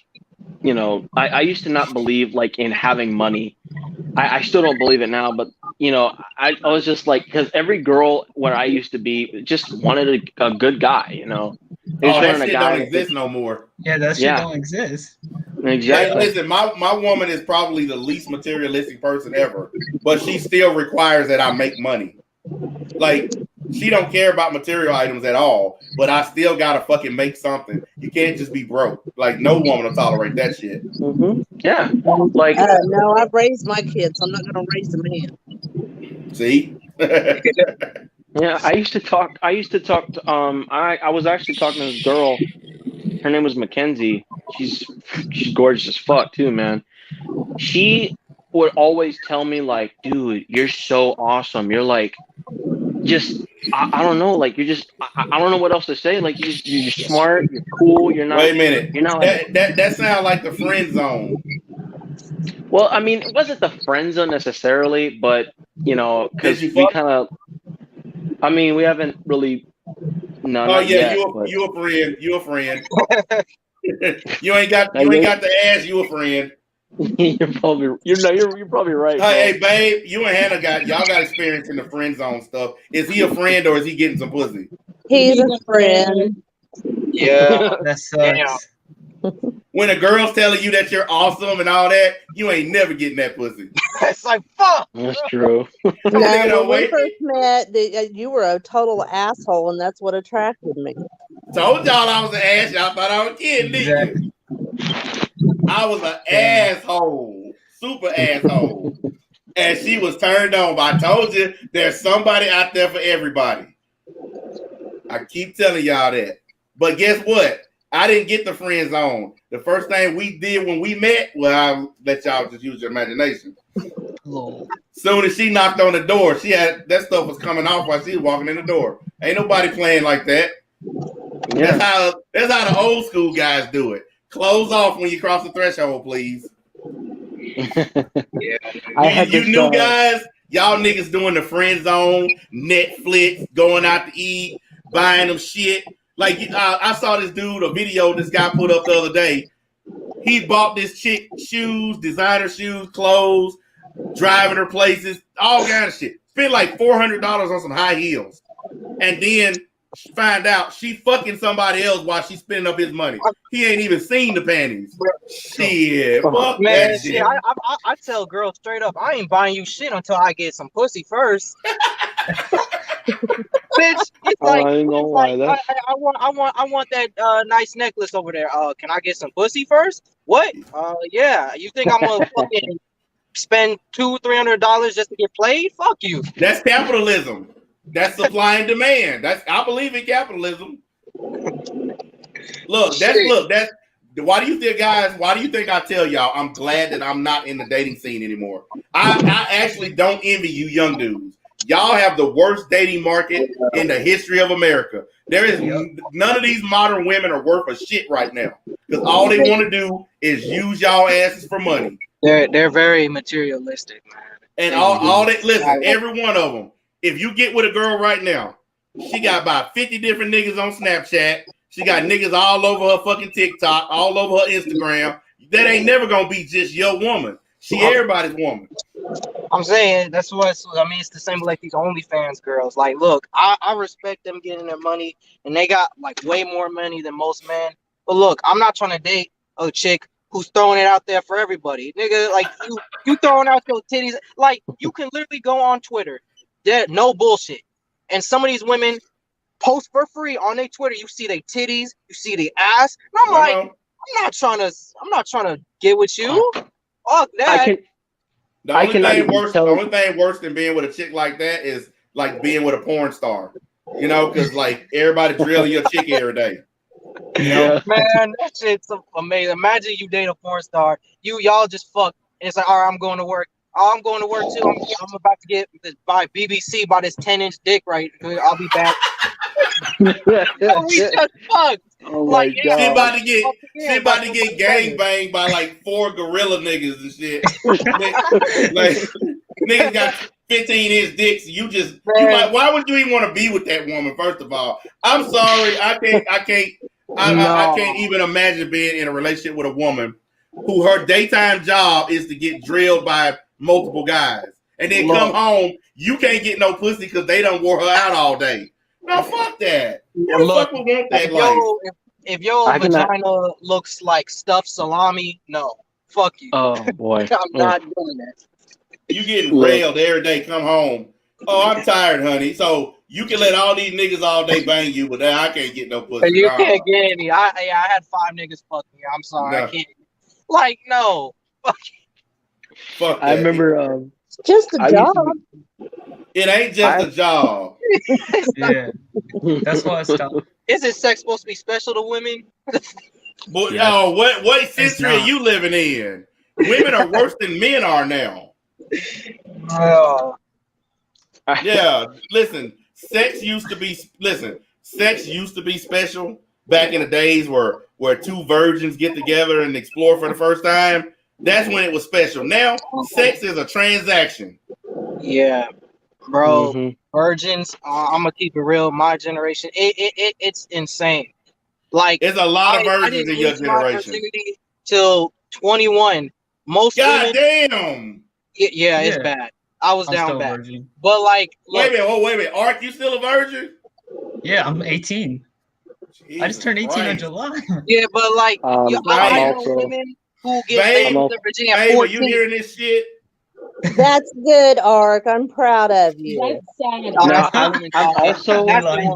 you know, I used to not believe like in having money. I still don't believe it now, but you know, I was just like, because every girl where I used to be just wanted a good guy, you know. That shit don't exist no more. Yeah, that shit don't exist. Exactly. Hey, listen, my woman is probably the least materialistic person ever, but she still requires that I make money. Like, she don't care about material items at all, but I still gotta fucking make something. You can't just be broke. Like, no woman will tolerate that shit. Mm-hmm. Yeah, like no, I've raised my kids. I'm not gonna raise a man. See? yeah, I used to talk to I was actually talking to this girl. Her name was Mackenzie. She's gorgeous as fuck too, man. She would always tell me like, dude, you're so awesome. You're like just I don't know, like you're just I don't know what else to say. Like you're smart, you're cool, you're not. Wait a minute. You're not like that sounds like the friend zone. Well, I mean, it wasn't the friend zone necessarily, but you know, because we kind of. I mean, we haven't really. No. Oh yeah, yet, you a friend. You a friend. you ain't got the ass. You a friend. You're probably right. Hey, babe, you and Hannah y'all got experience in the friend zone stuff. Is he a friend or is he getting some pussy? He's a friend. Yeah, that sucks. When a girl's telling you that you're awesome and all that, you ain't never getting that pussy. It's like fuck. That's true. No, when we first met, you were a total asshole, and that's what attracted me. Told y'all I was an ass. Y'all thought I was kidding, didn't you? I was an asshole, super asshole, and she was turned on. But I told you, there's somebody out there for everybody. I keep telling y'all that. But guess what? I didn't get the friend zone. The first thing we did when we met, well, I'll let y'all just use your imagination. Soon as she knocked on the door, she had that stuff was coming off while she was walking in the door. Ain't nobody playing like that. Yeah. That's how the old school guys do it. Close off when you cross the threshold, please. Yeah. You new guys, y'all niggas doing the friend zone, Netflix, going out to eat, buying them shit. Like I saw this dude, a video this guy put up the other day. He bought this chick shoes, designer shoes, clothes, driving her places, all kind of shit. Spent like $400 on some high heels, and then find out she fucking somebody else while she's spending up his money. He ain't even seen the panties. Shit, fuck man, that shit. I tell girls straight up, I ain't buying you shit until I get some pussy first. Bitch, it's like, I want that nice necklace over there. Can I get some pussy first? What? Yeah. You think I'm gonna fucking spend $200-$300 just to get played? Fuck you. That's capitalism. That's supply and demand. I believe in capitalism. Look, that's why do you think, guys? Why do you think I tell y'all I'm glad that I'm not in the dating scene anymore? I actually don't envy you young dudes. y'all have the worst dating market in the history of America. There is none of these modern women are worth a shit right now because all they want to do is use y'all asses for money. They're very materialistic, man. And all that. Listen, every one of them. If you get with a girl right now, she got about 50 different niggas on Snapchat. She got niggas all over her fucking TikTok, all over her Instagram. That ain't never gonna be just your woman. She everybody's woman. I'm saying that's what I mean. It's the same with like these OnlyFans girls. Like, look, I respect them getting their money, and they got like way more money than most men. But look, I'm not trying to date a chick who's throwing it out there for everybody, nigga. Like you throwing out your titties. Like you can literally go on Twitter, no bullshit, and some of these women post for free on their Twitter. You see their titties, you see the ass, and I'm like, I'm not trying to get with you. Fuck that. The only thing worse than being with a chick like that is like being with a porn star. You know, because like everybody drilling your chick every day. You know? Man, that shit's amazing. Imagine you date a porn star. Y'all just fuck. And it's like, all right, I'm going to work. Oh, I'm going to work too. I'm about to get by BBC by this 10-inch dick right. I'll be back. We just fucked. Oh my God. She about to get gang banged by like 4 gorilla niggas and shit. Like niggas got 15-inch dicks. You like, why would you even want to be with that woman? First of all, I'm sorry, I can't even imagine being in a relationship with a woman who her daytime job is to get drilled by multiple guys, and then come home, you can't get no pussy because they done wore her out all day. No, fuck that. Who the fuck would want that life? If your vagina looks like stuffed salami, no. Fuck you. Oh, boy. I'm not doing that. You getting railed every day, come home. Oh, I'm tired, honey. So you can let all these niggas all day bang you, but I can't get no pussy. You can't get any. I had 5 niggas fuck me. I'm sorry. No. I can't. Like, no. Fuck that. I remember... just a job. It ain't just a job. Yeah. That's why I stopped. Isn't sex supposed to be special to women? But no, what century are you living in? Women are worse than men are now. Yeah, listen, sex used to be special back in the days where 2 virgins get together and explore for the first time. That's when it was special. Now, sex is a transaction. Yeah, bro. Virgins. I'm gonna keep it real. My generation, it's insane. Like, there's a lot of virgins in your generation. Till 21. Most God women, damn. Yeah, it's bad. I was down bad. Virgin. But like, look, wait a minute. Art, you still a virgin? Yeah, I'm 18. Jesus I just turned 18 Christ. in July. Yeah, but like, I know women who get Virginia at 14. You hearing this shit? That's good, Ark. I'm proud of you. That's sad.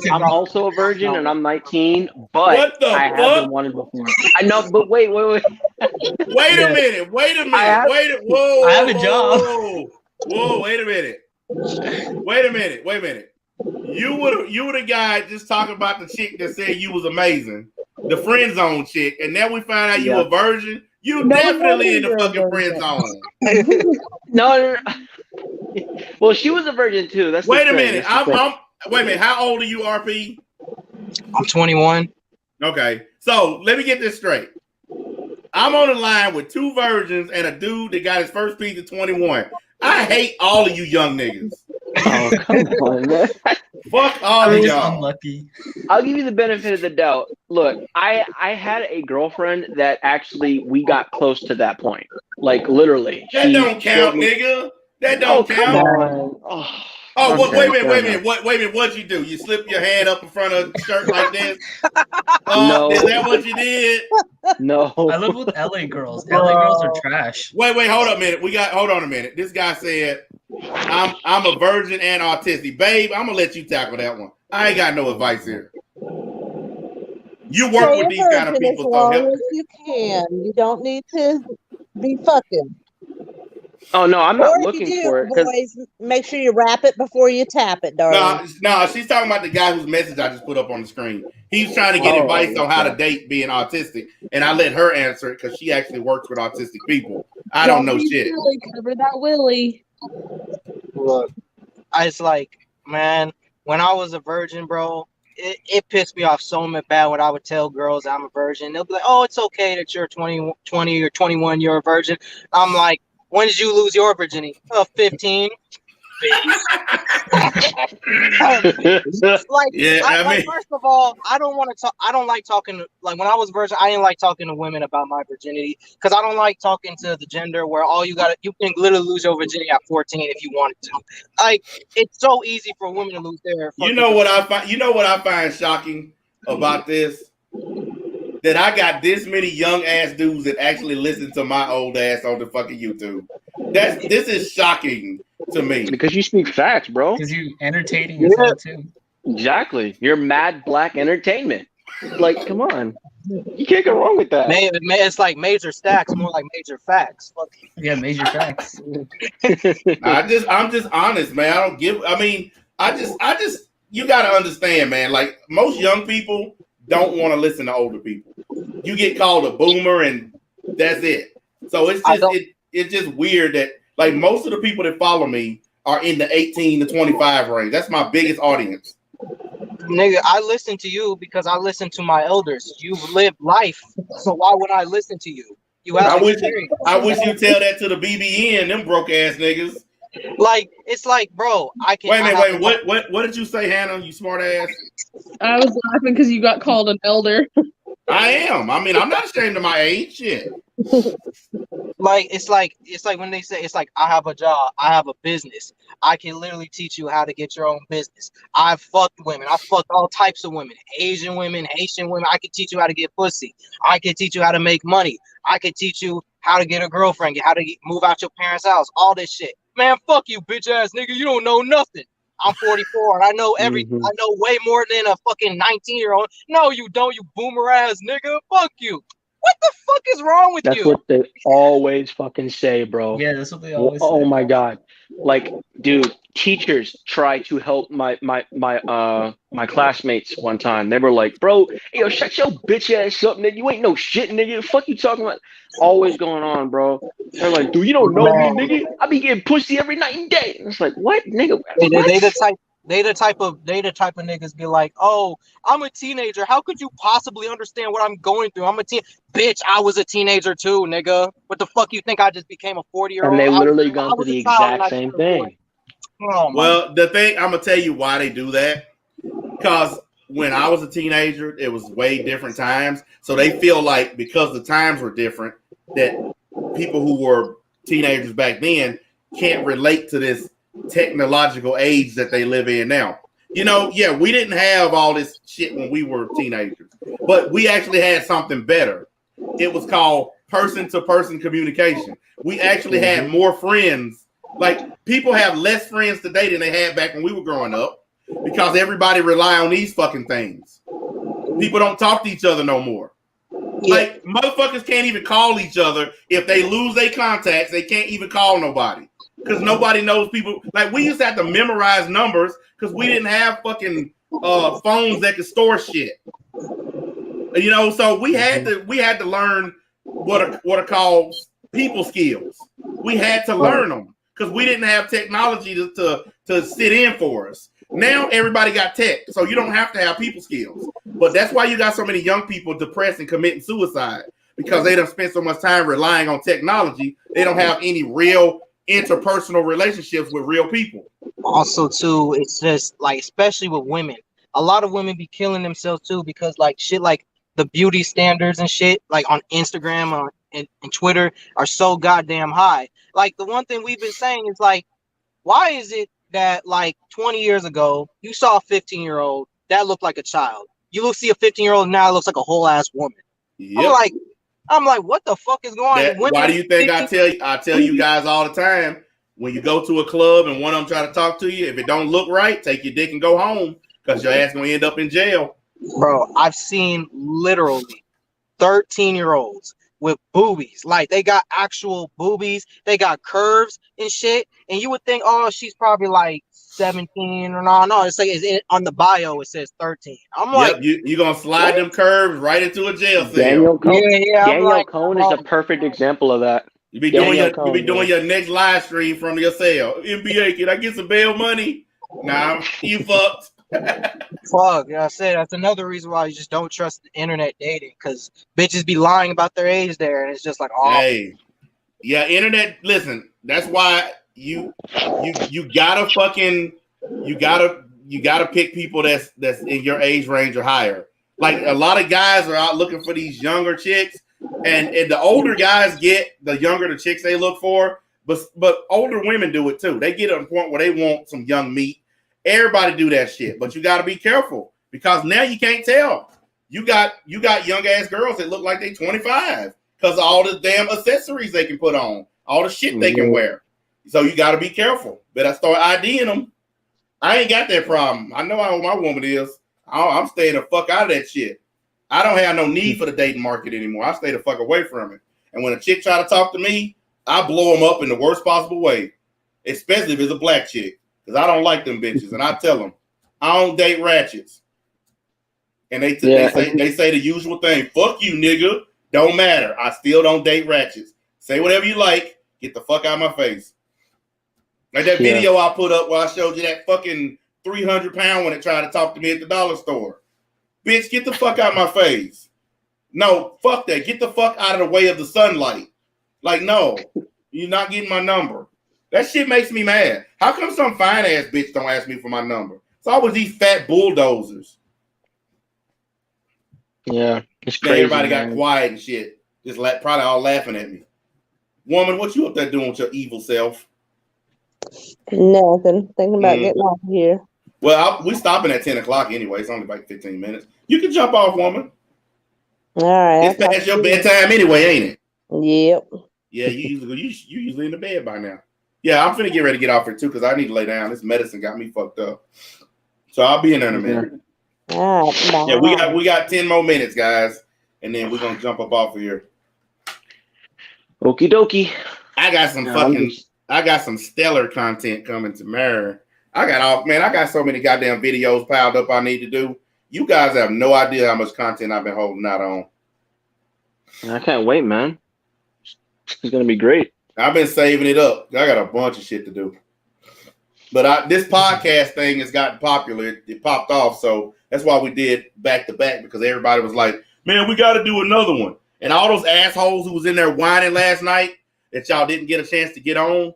I'm also a virgin, and I'm 19. But I have been wanted before. I know, but wait. Wait a minute. Whoa. I have a job. Whoa. Wait a minute. You were the guy just talking about the chick that said you was amazing, the friend zone chick, and now we find out you a virgin. You definitely in the fucking friend zone. No. Well, she was a virgin too. That's wait a minute. Wait a minute. How old are you, RP? I'm 21. Okay, so let me get this straight. I'm on the line with 2 virgins and a dude that got his first piece at 21. I hate all of you young niggas. Oh, come on, man. Fuck all of y'all. Unlucky. I'll give you the benefit of the doubt. Look, I had a girlfriend that actually we got close to that point. Like, literally. That don't count, nigga. That don't count. Wait a minute. What'd you do? You slip your hand up in front of the shirt like this? No. Is that what you did? No. I live with LA girls. LA girls are trash. Wait, hold on a minute. Hold on a minute. This guy said, I'm a virgin and autistic. Babe, I'm gonna let you tackle that one. I ain't got no advice here. You work with these kind of people, as long as you can. You don't need to be fucking. Oh no, I'm not looking for it. Boys, make sure you wrap it before you tap it, darling. No, she's talking about the guy whose message I just put up on the screen. He's trying to get advice on how to date being autistic, and I let her answer it because she actually works with autistic people. I don't know shit. Really cover that Willie. Look, it's like, man, when I was a virgin, bro, it pissed me off so much bad when I would tell girls I'm a virgin. They'll be like, oh, it's okay that you're 20 or 21, you're a virgin. I'm like, when did you lose your virginity? 15. Like, Yeah, I mean, first of all, I don't want to talk. I don't like talking. Like when I was virgin, I didn't like talking to women about my virginity because I don't like talking to the gender where you can literally lose your virginity at 14 if you wanted to. Like, it's so easy for women to lose their. You know what I find shocking about this? That I got this many young ass dudes that actually listen to my old ass on the fucking YouTube. This is shocking to me. Because you speak facts, bro. Because you entertaining as hell too. Exactly. You're mad black entertainment. Like, come on. You can't go wrong with that. It's like major stacks, more like major facts. Fuck. Yeah, major facts. I'm just honest, man. You gotta understand, man. Like most young people don't want to listen to older people. You get called a boomer and that's it. So it's just weird that like most of the people that follow me are in the 18 to 25 range. That's my biggest audience. Nigga, I listen to you because I listen to my elders. You've lived life, so why would I listen to you? I wish you tell that to the BBN, them broke ass niggas. Like, it's like, bro, I can. Wait a minute, what did you say, Hannah? You smart ass. I was laughing because you got called an elder. I am. I mean, I'm not ashamed of my age. Shit. Like it's like when they say it's like I have a job, I have a business. I can literally teach you how to get your own business. I've fucked women. I fucked all types of women, Asian women, Haitian women. I can teach you how to get pussy. I can teach you how to make money. I can teach you how to get a girlfriend, how to move out your parents' house, all this shit. Man, fuck you, bitch ass nigga. You don't know nothing. I'm 44 and I know everything. I know way more than a fucking 19-year-old. No, you don't, you boomer ass nigga. Fuck you. What the fuck is wrong with you? That's what they always fucking say, bro. Yeah, that's what they always say. Oh my bro. God. Like, dude, teachers try to help my classmates one time. They were like, bro, yo, shut your bitch ass up, nigga. You ain't no shit, nigga. The fuck you talking about? Always going on, bro. They're like, dude, you don't know me, nigga. I be getting pussy every night and day. And it's like, what, nigga? What? They the type of niggas be like, oh, I'm a teenager. How could you possibly understand what I'm going through? I'm a bitch. I was a teenager too, nigga. What the fuck you think? I just became a 40-year-old. And they literally gone through the exact same thing. Oh, well, the thing I'm gonna tell you why they do that, because when I was a teenager, it was way different times. So they feel like because the times were different, that people who were teenagers back then can't relate to this technological age that they live in now. You know, yeah, we didn't have all this shit when we were teenagers, but we actually had something better. It was called person-to-person communication. We actually had more friends. Like, people have less friends today than they had back when we were growing up because everybody rely on these fucking things. People don't talk to each other no more. Yeah. Like, motherfuckers can't even call each other. If they lose their contacts, they can't even call nobody. Because nobody knows people. Like, we used to have to memorize numbers because we didn't have fucking phones that could store shit. You know, so we had to learn what are called people skills. We had to learn them because we didn't have technology to sit in for us. Now everybody got tech, so you don't have to have people skills. But that's why you got so many young people depressed and committing suicide, because they don't spend so much time relying on technology. They don't have any real interpersonal relationships with real people. Also, too, it's just like, especially with women, a lot of women be killing themselves too because like shit, like the beauty standards and shit, like on Instagram and Twitter, are so goddamn high. Like, the one thing we've been saying is like, why is it that like 20 years ago you saw a 15-year-old that looked like a child? You see a 15-year-old now, it looks like a whole ass woman. Yep. I'm like, what the fuck is going on? Why do you think I tell you guys all the time, when you go to a club and one of them try to talk to you, if it don't look right, take your dick and go home, because your ass gonna end up in jail. Bro, I've seen literally 13-year-olds with boobies. Like, they got actual boobies, they got curves and shit, and you would think, oh, she's probably like 17 or no, it's like on the bio it says 13. I'm like, you gonna slide them curves right into a jail cell. Daniel Daniel Cohn is a perfect example of that. You be doing your next live stream from your cell. MBA, can I get some bail money? Nah, you fucked. Fuck, yeah, I said that's another reason why you just don't trust the internet dating, because bitches be lying about their age there, and it's just like awful. Hey, yeah, internet. Listen, that's why you gotta fucking you gotta pick people that's in your age range or higher. Like a lot of guys are out looking for these younger chicks, and the older guys get, the younger the chicks they look for. But older women do it too. They get to a point where they want some young meat. Everybody do that shit, but you got to be careful because now you can't tell. You got young ass girls that look like they 25 because of all the damn accessories they can put on, all the shit they can wear. So you got to be careful. Better start IDing them. I ain't got that problem. I know how my woman is. I'm staying the fuck out of that shit. I don't have no need for the dating market anymore. I stay the fuck away from it. And when a chick try to talk to me, I blow them up in the worst possible way, especially if it's a black chick, because I don't like them bitches. And I tell them, I don't date ratchets. And they say the usual thing, fuck you, nigga. Don't matter. I still don't date ratchets. Say whatever you like. Get the fuck out of my face. Like that video I put up where I showed you that fucking 300-pound one that tried to talk to me at the dollar store. Bitch, get the fuck out of my face. No, fuck that. Get the fuck out of the way of the sunlight. Like, no, you're not getting my number. That shit makes me mad. How come some fine ass bitch don't ask me for my number? It's always these fat bulldozers. Yeah, it's crazy. Everybody got quiet and shit. Just probably all laughing at me. Woman, what you up there doing with your evil self? Nothing. Thinking about getting off of here. Well, we stopping at 10 o'clock anyway. It's only like 15 minutes. You can jump off, woman. All right. It's past your bedtime anyway, ain't it? Yep. Yeah, you usually in the bed by now. Yeah, I'm finna get ready to get off here too because I need to lay down. This medicine got me fucked up. So I'll be in there in a minute. All right, yeah, we got 10 more minutes, guys, and then we're gonna jump up off of here. Okie dokie. I got some stellar content coming tomorrow. I got so many goddamn videos piled up I need to do. You guys have no idea how much content I've been holding out on. I can't wait, man. It's gonna be great. I've been saving it up. I got a bunch of shit to do. But this podcast thing has gotten popular. It popped off, so that's why we did back to back, because everybody was like, man, we got to do another one. And all those assholes who was in there whining last night that y'all didn't get a chance to get on,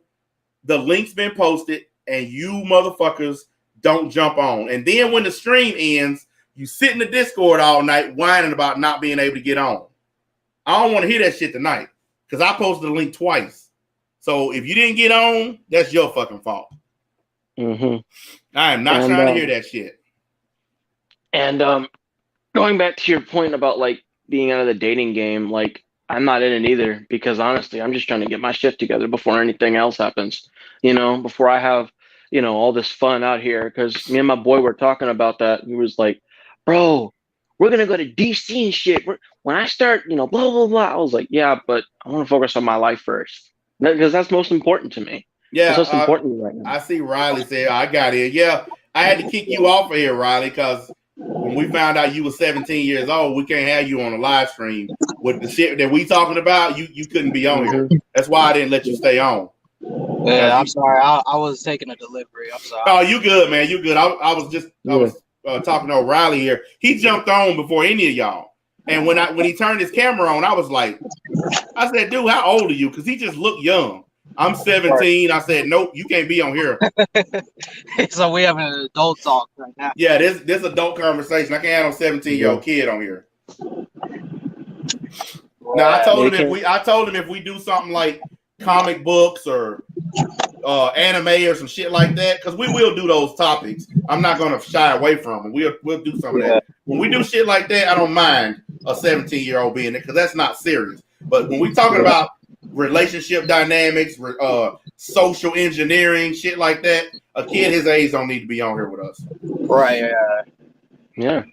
the link's been posted, and you motherfuckers don't jump on. And then when the stream ends, you sit in the Discord all night whining about not being able to get on. I don't want to hear that shit tonight because I posted the link twice. So if you didn't get on, that's your fucking fault. Mm-hmm. I am not trying to hear that shit. And going back to your point about like being out of the dating game, like I'm not in it either because honestly, I'm just trying to get my shit together before anything else happens. You know, before I have, you know, all this fun out here. Because me and my boy were talking about that. He was like, bro, we're going to go to DC and shit. When I start, you know, blah, blah, blah. I was like, yeah, but I want to focus on my life first. Because that's most important to me. Yeah. That's most important to me right now. I see Riley say, I got it. Yeah. I had to kick you off of here, Riley, because when we found out you were 17 years old, we can't have you on a live stream with the shit that we talking about. You couldn't be on here. That's why I didn't let you stay on. Yeah, I'm sorry. I was taking a delivery. I'm sorry. Oh, you good, man. You good. I was talking to O'Reilly here. He jumped on before any of y'all. And when he turned his camera on, I was like, I said, dude, how old are you? Because he just looked young. I'm 17. I said, nope, you can't be on here. So we having an adult talk right now. Yeah, this adult conversation. I can't have a 17-year-old kid on here. Now I told him if we do something like comic books or anime or some shit like that, because we will do those topics. I'm not gonna shy away from them. We'll do some of that. When we do shit like that, I don't mind a 17-year-old being there because that's not serious. But when we talking about relationship dynamics, social engineering, shit like that, a kid his age don't need to be on here with us. Right. Yeah.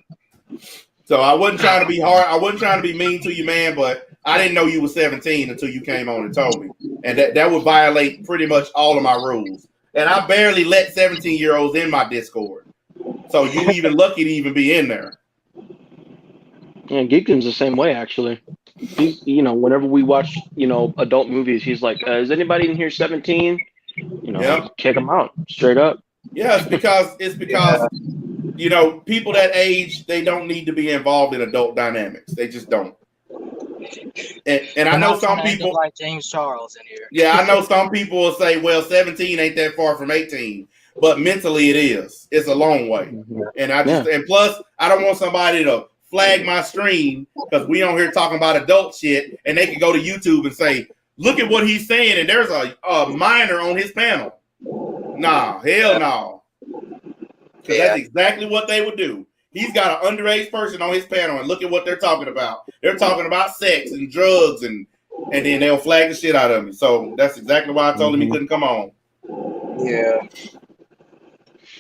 So I wasn't trying to be hard. I wasn't trying to be mean to you, man, but I didn't know you were 17 until you came on and told me. And that would violate pretty much all of my rules. And I barely let 17-year-olds in my Discord. So you even lucky to even be in there. Yeah, Geekdom's the same way, actually. He's, you know, whenever we watch, you know, adult movies, he's like, is anybody in here 17? You know, Check him out, straight up. Yeah, it's because you know, people that age, they don't need to be involved in adult dynamics. They just don't. And I know some people like James Charles in here. Yeah, I know some people will say, well, 17 ain't that far from 18. But mentally it is. It's a long way. And and plus, I don't want somebody to flag my stream because we on here talking about adult shit and they can go to YouTube and say, look at what he's saying, and there's a minor on his panel. Nah, hell no. Because that's exactly what they would do. He's got an underage person on his panel, and look at what they're talking about. They're talking about sex and drugs, and then they'll flag the shit out of me. So that's exactly why I told him he couldn't come on. Yeah.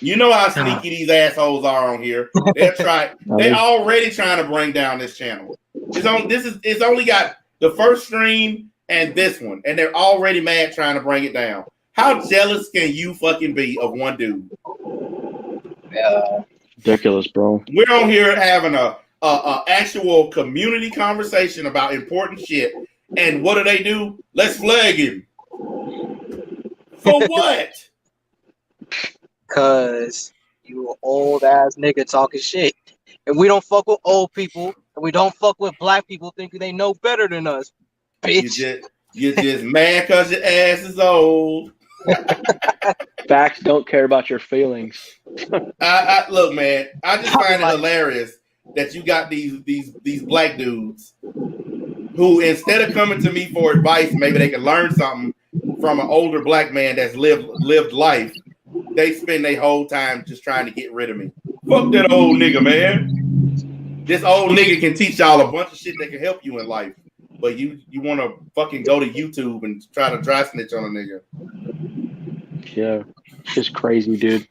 You know how sneaky these assholes are on here. They're already trying to bring down this channel. It's only got the first stream and this one, and they're already mad trying to bring it down. How jealous can you fucking be of one dude? Yeah. Ridiculous, bro. We're on here having a actual community conversation about important shit, and what do? Let's flag him. For what? Cause you old ass nigga talking shit, and we don't fuck with old people, and we don't fuck with black people thinking they know better than us, bitch. You're just mad because your ass is old. Facts don't care about your feelings. Look, man, I just find it hilarious that you got these black dudes who, instead of coming to me for advice, maybe they can learn something from an older black man that's lived life. They spend their whole time just trying to get rid of me. Fuck that old nigga, man. This old nigga can teach y'all a bunch of shit that can help you in life. But you want to fucking go to YouTube and try to dry snitch on a nigga. Yeah, it's just crazy, dude.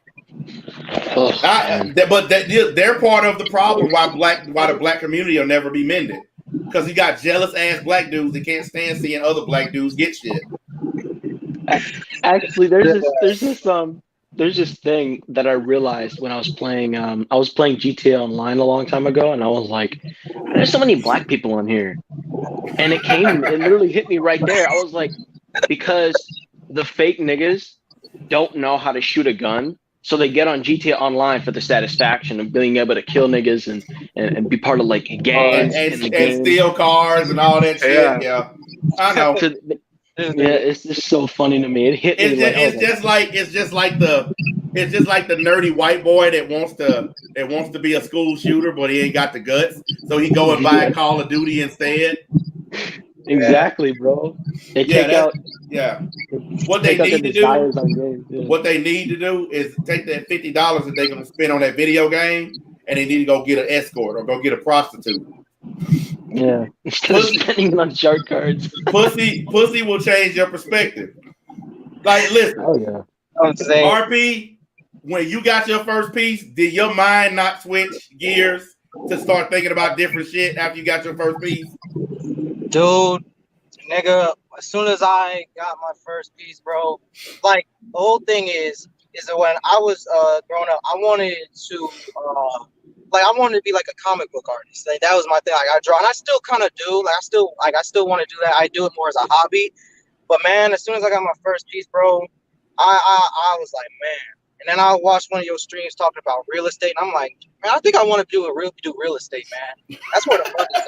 But they're part of the problem why the black community will never be mended. Because you got jealous ass black dudes that can't stand seeing other black dudes get shit. Actually, there's this thing that I realized when I was playing GTA Online a long time ago, and I was like, there's so many black people in here. And it literally hit me right there. I was like, because the fake niggas don't know how to shoot a gun, so they get on GTA Online for the satisfaction of being able to kill niggas and be part of like gangs and steal cars and all that shit. Yeah. I know. Yeah, it's just so funny to me. It hit me. It's just like the nerdy white boy that wants to be a school shooter, but he ain't got the guts, so he go and buy a Call of Duty instead. Exactly, bro. What they need to do is take that $50 that they're gonna spend on that video game, and they need to go get an escort or go get a prostitute. Yeah, instead of spending it on shark cards. Pussy will change your perspective. Like, listen, RP, when you got your first piece, did your mind not switch gears to start thinking about different shit after you got your first piece? Dude, nigga, as soon as I got my first piece, bro, like, the whole thing is that when I was growing up, I wanted to be like a comic book artist. Like, that was my thing. Like, I draw, and I still kind of do. Like, I still want to do that. I do it more as a hobby. But man, as soon as I got my first piece, bro, I was like, man. And then I watched one of your streams talking about real estate, and I'm like, man, I think I want to do real estate, man. That's where the money's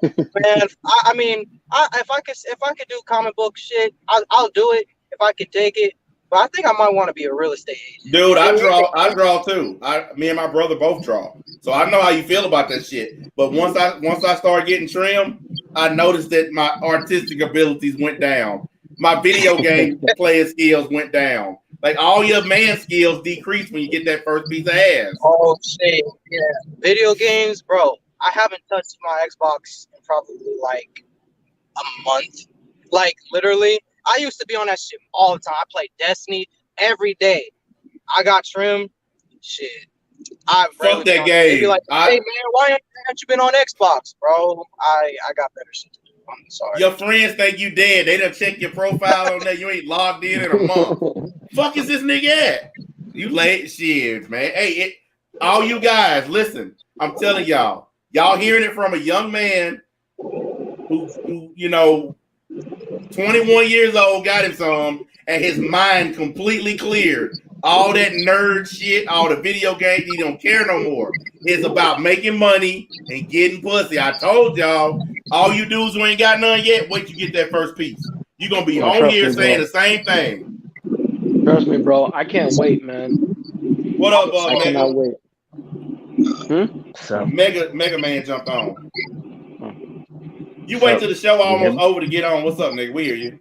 at. Man, I mean, if I could do comic book shit, I'll do it if I could take it. But I think I might want to be a real estate agent. Dude, I draw too. Me and my brother both draw. So I know how you feel about that shit. But once I started getting trim, I noticed that my artistic abilities went down. My video game playing skills went down. Like, all your man skills decrease when you get that first piece of ass. Oh shit, yeah. Video games, bro. I haven't touched my Xbox in probably like a month. Like, literally, I used to be on that shit all the time. I played Destiny every day. I got trim. Shit. Fuck that game. Like, hey man, why haven't you been on Xbox, bro? I got better shit to do. I'm sorry. Your friends think you dead. They done check your profile on there. You ain't logged in a month. Fuck is this nigga at? You late shit, man. Hey, all you guys, listen. I'm telling y'all hearing it from a young man who 21 years old, got him some, and his mind completely cleared. All that nerd shit, all the video games, he don't care no more. It's about making money and getting pussy. I told y'all, all you dudes who ain't got none yet, wait till you get that first piece. You're gonna be on here saying the same thing. Trust me, bro. I can't wait, man. What up, I Mega? cannot wait. So Mega Man jumped on. You wait till the show almost over to get on. What's up, nigga? We hear you.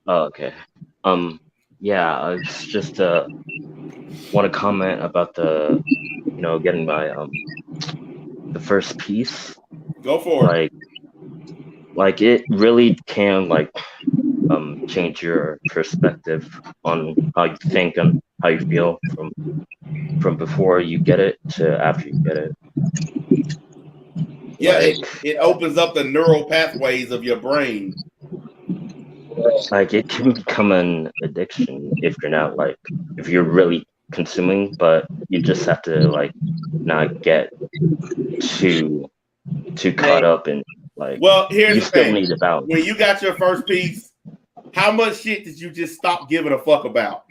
oh, okay. Yeah, I just want to comment about the getting my the first piece. Go for it. Like it really can change your perspective on how you think and how you feel from before you get it to after you get it. Yeah, it opens up the neural pathways of your brain. Like it can become an addiction if you're really consuming, but you just have to not get too caught up in Well, here's you the still thing. need a balance. When you got your first piece, how much shit did you just stop giving a fuck about?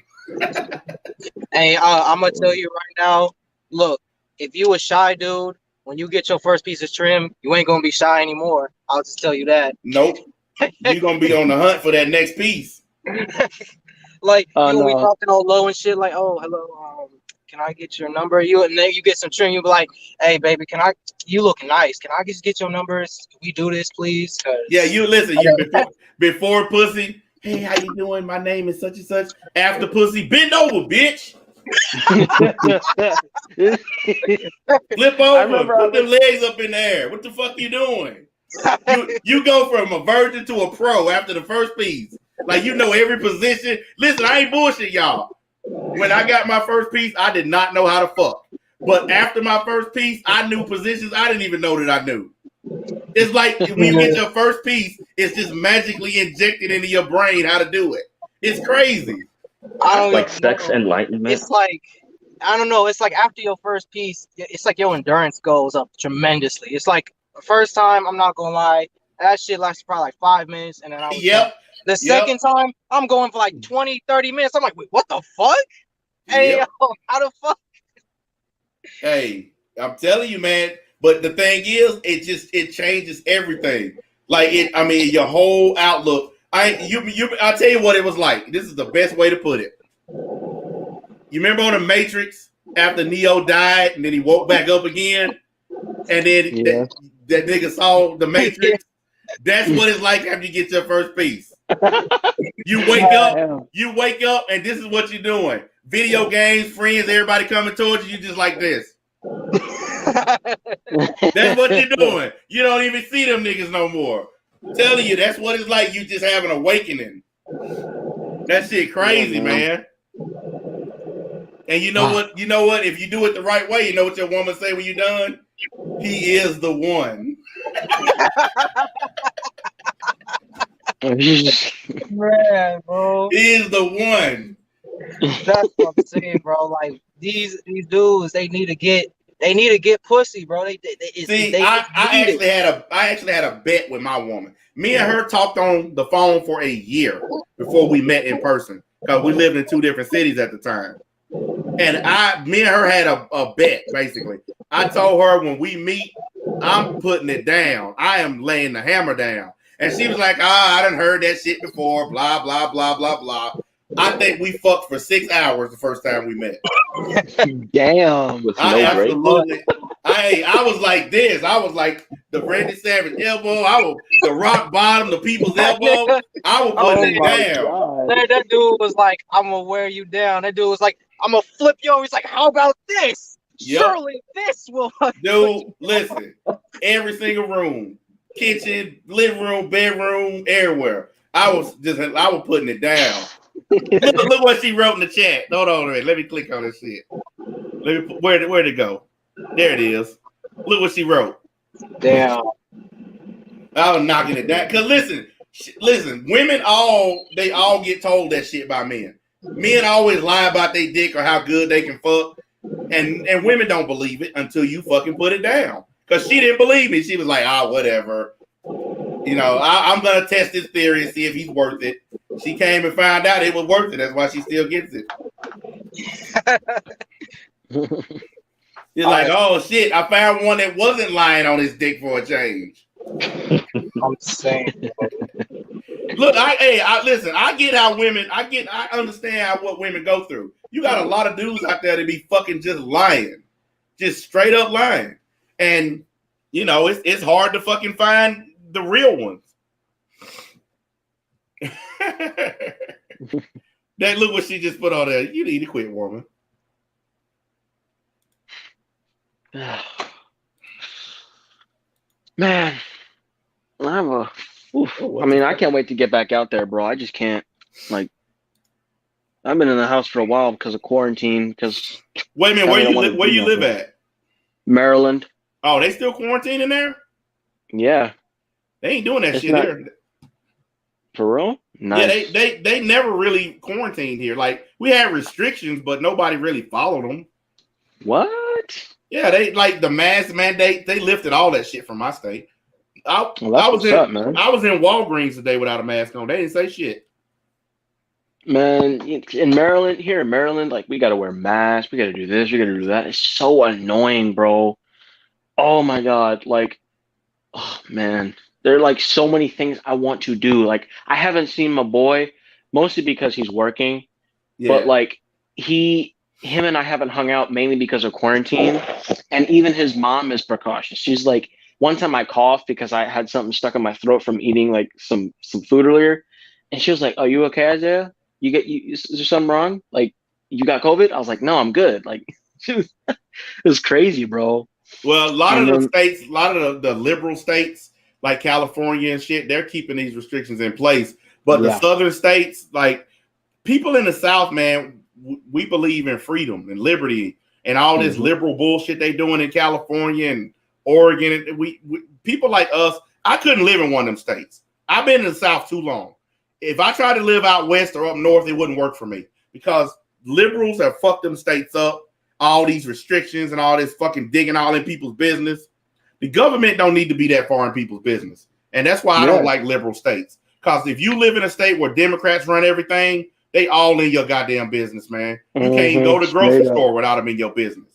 Hey, I'm gonna tell you right now. Look, if you a shy dude, when you get your first piece of trim, you ain't gonna be shy anymore. I'll just tell you that. Nope. You're gonna be on the hunt for that next piece. Like you'll be talking all low and shit, like, oh, hello, can I get your number? And then you get some trim, you'll be like, hey baby, you look nice. Can I just get your numbers? Can we do this, please? Yeah, you listen, before pussy, hey, how you doing? My name is such and such. After pussy, bend over, bitch. Flip over, put them legs up in the air. What the fuck you doing? You go from a virgin to a pro after the first piece. Like you know every position. Listen, I ain't bullshit, y'all. When I got my first piece, I did not know how to fuck. But after my first piece, I knew positions I didn't even know that I knew. It's like when you get your first piece, it's just magically injected into your brain how to do it. It's crazy. Sex enlightenment. It's like, I don't know. It's like after your first piece, it's like your endurance goes up tremendously. It's like the first time, I'm not gonna lie, that shit lasted probably like 5 minutes, and then I was done. The second time, I'm going for like 20, 30 minutes. I'm like, wait, what the fuck? Hey, yo, how the fuck? Hey, I'm telling you, man. But the thing is, it changes everything. Your whole outlook. I'll tell you what it was like. This is the best way to put it. You remember on the Matrix after Neo died and then he woke back up again, and then that nigga saw the Matrix. That's what it's like after you get your first piece. You wake up, and this is what you're doing. Video games, friends, everybody coming towards you, just like this. That's what you're doing. You don't even see them niggas no more. I'm telling you, that's what it's like. You just have an awakening. That shit crazy, man. And you know what? You know what? If you do it the right way, you know what your woman say when you're done? He is the one. Man, bro. He is the one. That's what I'm saying, bro. Like these dudes, they need to get pussy, bro. I actually had a bet with my woman. Me and her talked on the phone for a year before we met in person because we lived in 2 different cities at the time. And me and her had a bet, basically. I told her when we meet, I'm putting it down. I am laying the hammer down. And she was like, I done heard that shit before, blah, blah, blah, blah, blah. I think we fucked for 6 hours the first time we met. Damn. I was like this. I was like the Randy Savage elbow. I was the rock bottom, the people's elbow. I was putting it down. That dude was like, I'm gonna wear you down. That dude was like, I'm gonna flip you over. He's like, how about this? Yep. Surely this will. Dude, listen. Every single room, kitchen, living room, bedroom, everywhere. I was putting it down. Look what she wrote in the chat. Hold on a minute. Let me click on this shit. Where'd it go? There it is. Look what she wrote. Damn. I was knocking it down. Cause listen, women all get told that shit by men. Men always lie about their dick or how good they can fuck. And women don't believe it until you fucking put it down. Cause she didn't believe me. She was like, whatever. You know, I'm gonna test this theory and see if he's worth it. She came and found out it was worth it. That's why she still gets it. You're like, oh shit, I found one that wasn't lying on his dick for a change. I'm saying. Look, I listen. I get how women. I understand what women go through. You got a lot of dudes out there that be fucking just lying, just straight up lying, and you know it's hard to fucking find the real ones. That look what she just put on there. You need to quit, woman. Man, I mean, I can't wait to get back out there, bro. I just can't. Like, I've been in the house for a while because of quarantine. Because wait a minute, where you live at? Maryland. Oh, they still quarantining there? Yeah, they ain't doing that shit here. For real? Nice. Yeah, they never really quarantined here. Like we had restrictions, but nobody really followed them. What? Yeah, they like the mask mandate. They lifted all that shit from my state. I was in Walgreens today without a mask on. They didn't say shit. Man, in Maryland, like we gotta wear masks. We gotta do this. We gotta do that. It's so annoying, bro. Oh my god, like, oh man. There are like so many things I want to do. Like I haven't seen my boy, mostly because he's working. Yeah. But like him and I haven't hung out mainly because of quarantine. And even his mom is precautious. She's like, one time I coughed because I had something stuck in my throat from eating like some food earlier. And she was like, "Oh, you okay, Isaiah? Is there something wrong? Like you got COVID?" I was like, "No, I'm good." Like it was crazy, bro. Well, a lot of the liberal states, like California and shit, they're keeping these restrictions in place. But the southern states, like people in the South, man, we believe in freedom and liberty and all this liberal bullshit they doing in California and Oregon. And we people like us, I couldn't live in one of them states. I've been in the South too long. If I tried to live out west or up north, it wouldn't work for me because liberals have fucked them states up. All these restrictions and all this fucking digging all in people's business. The government don't need to be that far in people's business. And that's why I don't like liberal states. Because if you live in a state where Democrats run everything, they all in your goddamn business, man. You can't even go to the grocery store without them in your business.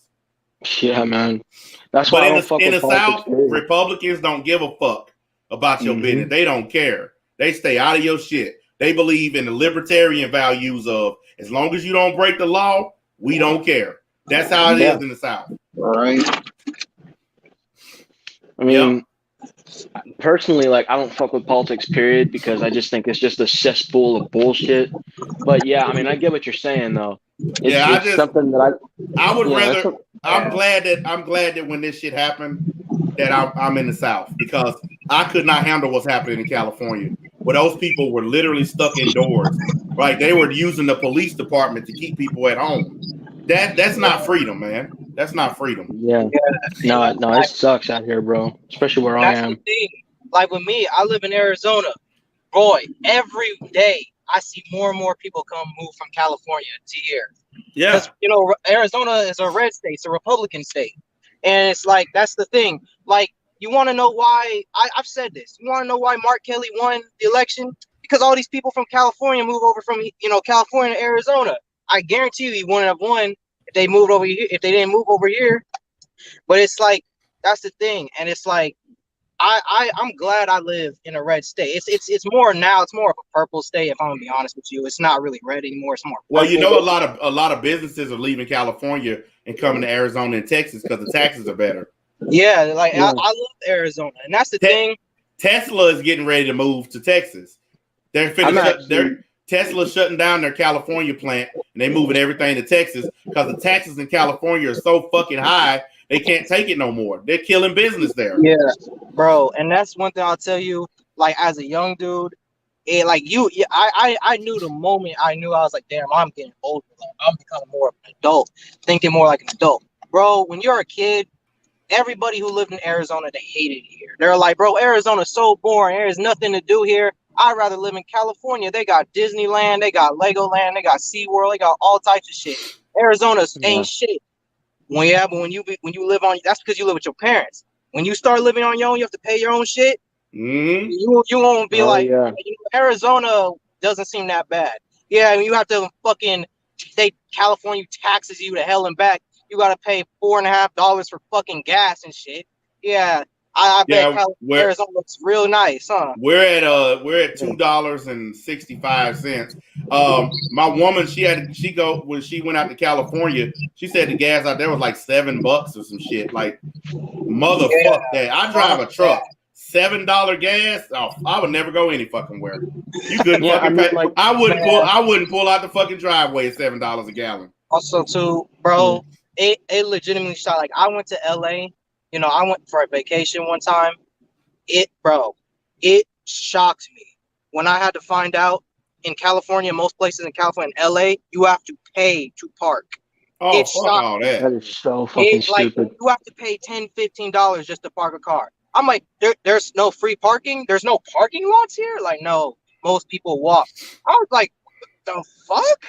Yeah, man. That's why in the South, Republicans don't give a fuck about your business. They don't care. They stay out of your shit. They believe in the libertarian values of as long as you don't break the law, we don't care. That's how it is in the South. All right. I mean, personally, like, I don't fuck with politics, period, because I just think it's just a cesspool of bullshit. But yeah, I mean, I get what you're saying, though. It's something that I would rather. I'm glad that when this shit happened, that I'm in the South because I could not handle what's happening in California, where those people were literally stuck indoors. Right? They were using the police department to keep people at home. That's not freedom, man. That's not freedom. Yeah. No, it sucks out here, bro. Especially where I am. The thing. Like with me, I live in Arizona. Boy, every day I see more and more people move from California to here. Yeah. Because, you know, Arizona is a red state. It's a Republican state. And it's like, that's the thing. Like, you want to know why? I've said this. You want to know why Mark Kelly won the election? Because all these people from California move over from, California to Arizona. I guarantee you he wouldn't have won if they moved over here, if they didn't move over here. But it's like, that's the thing. And it's like, I'm glad I live in a red state. It's more now, it's more of a purple state, if I'm gonna be honest with you. It's not really red anymore, it's more purple. Well, you know, a lot of businesses are leaving California and coming to Arizona and Texas because the taxes are better. Yeah, like I love Arizona, and that's the thing. Tesla is getting ready to move to Texas. Tesla's shutting down their California plant and they moving everything to Texas because the taxes in California are so fucking high they can't take it no more. They're killing business there. Yeah, bro, and that's one thing I'll tell you. Like as a young dude, I knew the moment I was like, damn, I'm getting older. Like, I'm becoming more of an adult, thinking more like an adult, bro. When you're a kid, everybody who lived in Arizona, they hated it here. They're like, bro, Arizona's so boring. There's nothing to do here. I'd rather live in California. They got Disneyland, they got Legoland, they got SeaWorld, they got all types of shit. Arizona's ain't shit. But when you live on, that's because you live with your parents. When you start living on your own, you have to pay your own shit. Mm-hmm. You won't be Arizona doesn't seem that bad. Yeah, I mean, you have to they California taxes you to hell and back. You got to pay $4.50 for fucking gas and shit. Yeah, I bet Arizona looks real nice, huh? We're at $2.65. My woman, when she went out to California, she said the gas out there was like $7 or some shit. Like, motherfuck that. I drive a truck. $7 gas. Oh, I would never go any fucking where. You couldn't fucking pay. Like, I wouldn't pull out the fucking driveway at $7 a gallon. Also, too, bro, it legitimately shot. Like, I went to LA. You know, I went for a vacation one time. It shocked me when I had to find out in California, most places in California, in LA, you have to pay to park. Oh, fuck all that. That is so fucking stupid. Like, you have to pay $10, $15 just to park a car. I'm like, there's no free parking. There's no parking lots here. Like, no, most people walk. I was like, what the fuck?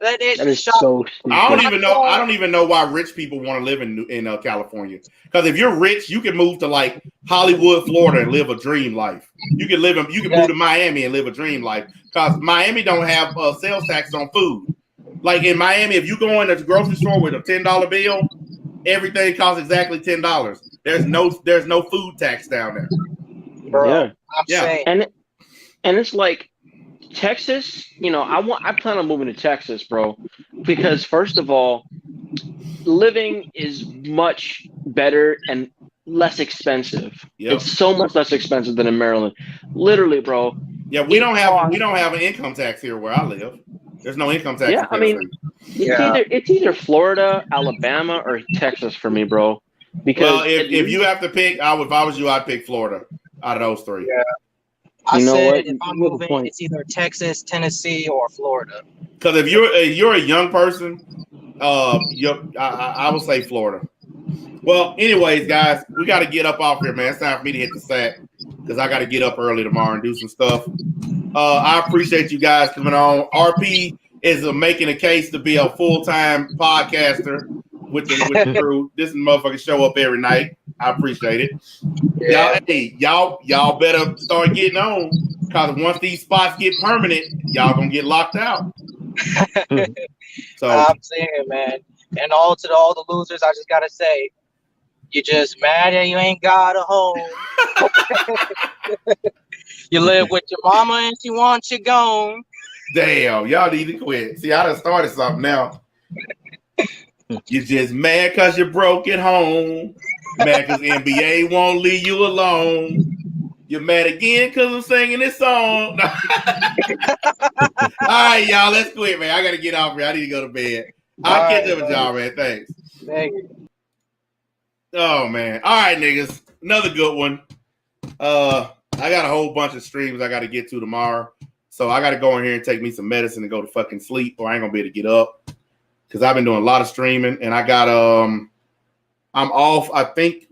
That is so stupid. I don't even know why rich people want to live in California. Because if you're rich, you can move to like Hollywood, Florida, and live a dream life. You can move to Miami and live a dream life. Because Miami don't have sales tax on food. Like in Miami, if you go in a grocery store with a $10 bill, everything costs exactly $10. There's no food tax down there. Bro, yeah. And it's like Texas, you know, I plan on moving to Texas, bro, because first of all, living is much better and less expensive. Yep. It's so much less expensive than in Maryland. Literally, bro. Yeah, we don't have an income tax here where I live. There's no income tax. Yeah, I mean, it's either Florida, Alabama, or Texas for me, bro. Because if you have to pick, if I was you, I'd pick Florida out of those three. Yeah. I said if I'm moving, it's either Texas, Tennessee, or Florida. Because if you're a young person, I would say Florida. Well, anyways, guys, we got to get up off here, man. It's time for me to hit the sack because I got to get up early tomorrow and do some stuff. I appreciate you guys coming on. RP is making a case to be a full-time podcaster with the crew. This motherfucker show up every night. I appreciate it. Yeah. Y'all better start getting on because once these spots get permanent, y'all gonna get locked out. So I'm saying, man, and all the losers, I just gotta say, you're just mad that you ain't got a home. You live with your mama and she wants you gone. Damn, y'all need to quit. See, I done started something now. You're just mad because you're broke at home. Mad because MBA won't leave you alone. You're mad again because I'm singing this song. All right, y'all, let's quit, man. I got to get off here. I need to go to bed. I'll catch up with y'all, man. Thanks. Thank you. Oh, man. All right, niggas. Another good one. I got a whole bunch of streams I got to get to tomorrow. So I got to go in here and take me some medicine and go to fucking sleep or I ain't going to be able to get up. Because I've been doing a lot of streaming and I got I'm off. I think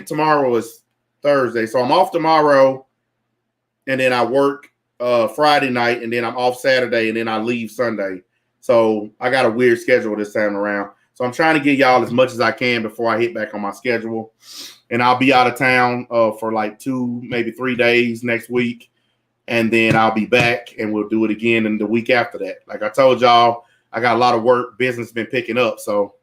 tomorrow is Thursday. So I'm off tomorrow and then I work Friday night and then I'm off Saturday and then I leave Sunday. So I got a weird schedule this time around. So I'm trying to get y'all as much as I can before I hit back on my schedule. And I'll be out of town for like 2, maybe 3 days next week. And then I'll be back and we'll do it again in the week after that. Like I told y'all, I got a lot of work. Business been picking up. So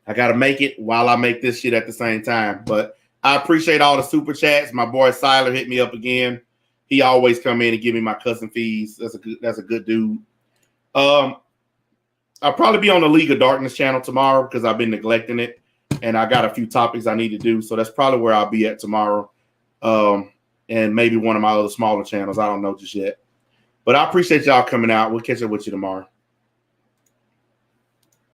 I got to make it while I make this shit at the same time. But I appreciate all the super chats. My boy Siler hit me up again. He always come in and give me my cousin fees. That's a good dude. I'll probably be on the League of Darkness channel tomorrow because I've been neglecting it. And I got a few topics I need to do. So that's probably where I'll be at tomorrow. And maybe one of my other smaller channels. I don't know just yet. But I appreciate y'all coming out. We'll catch up with you tomorrow.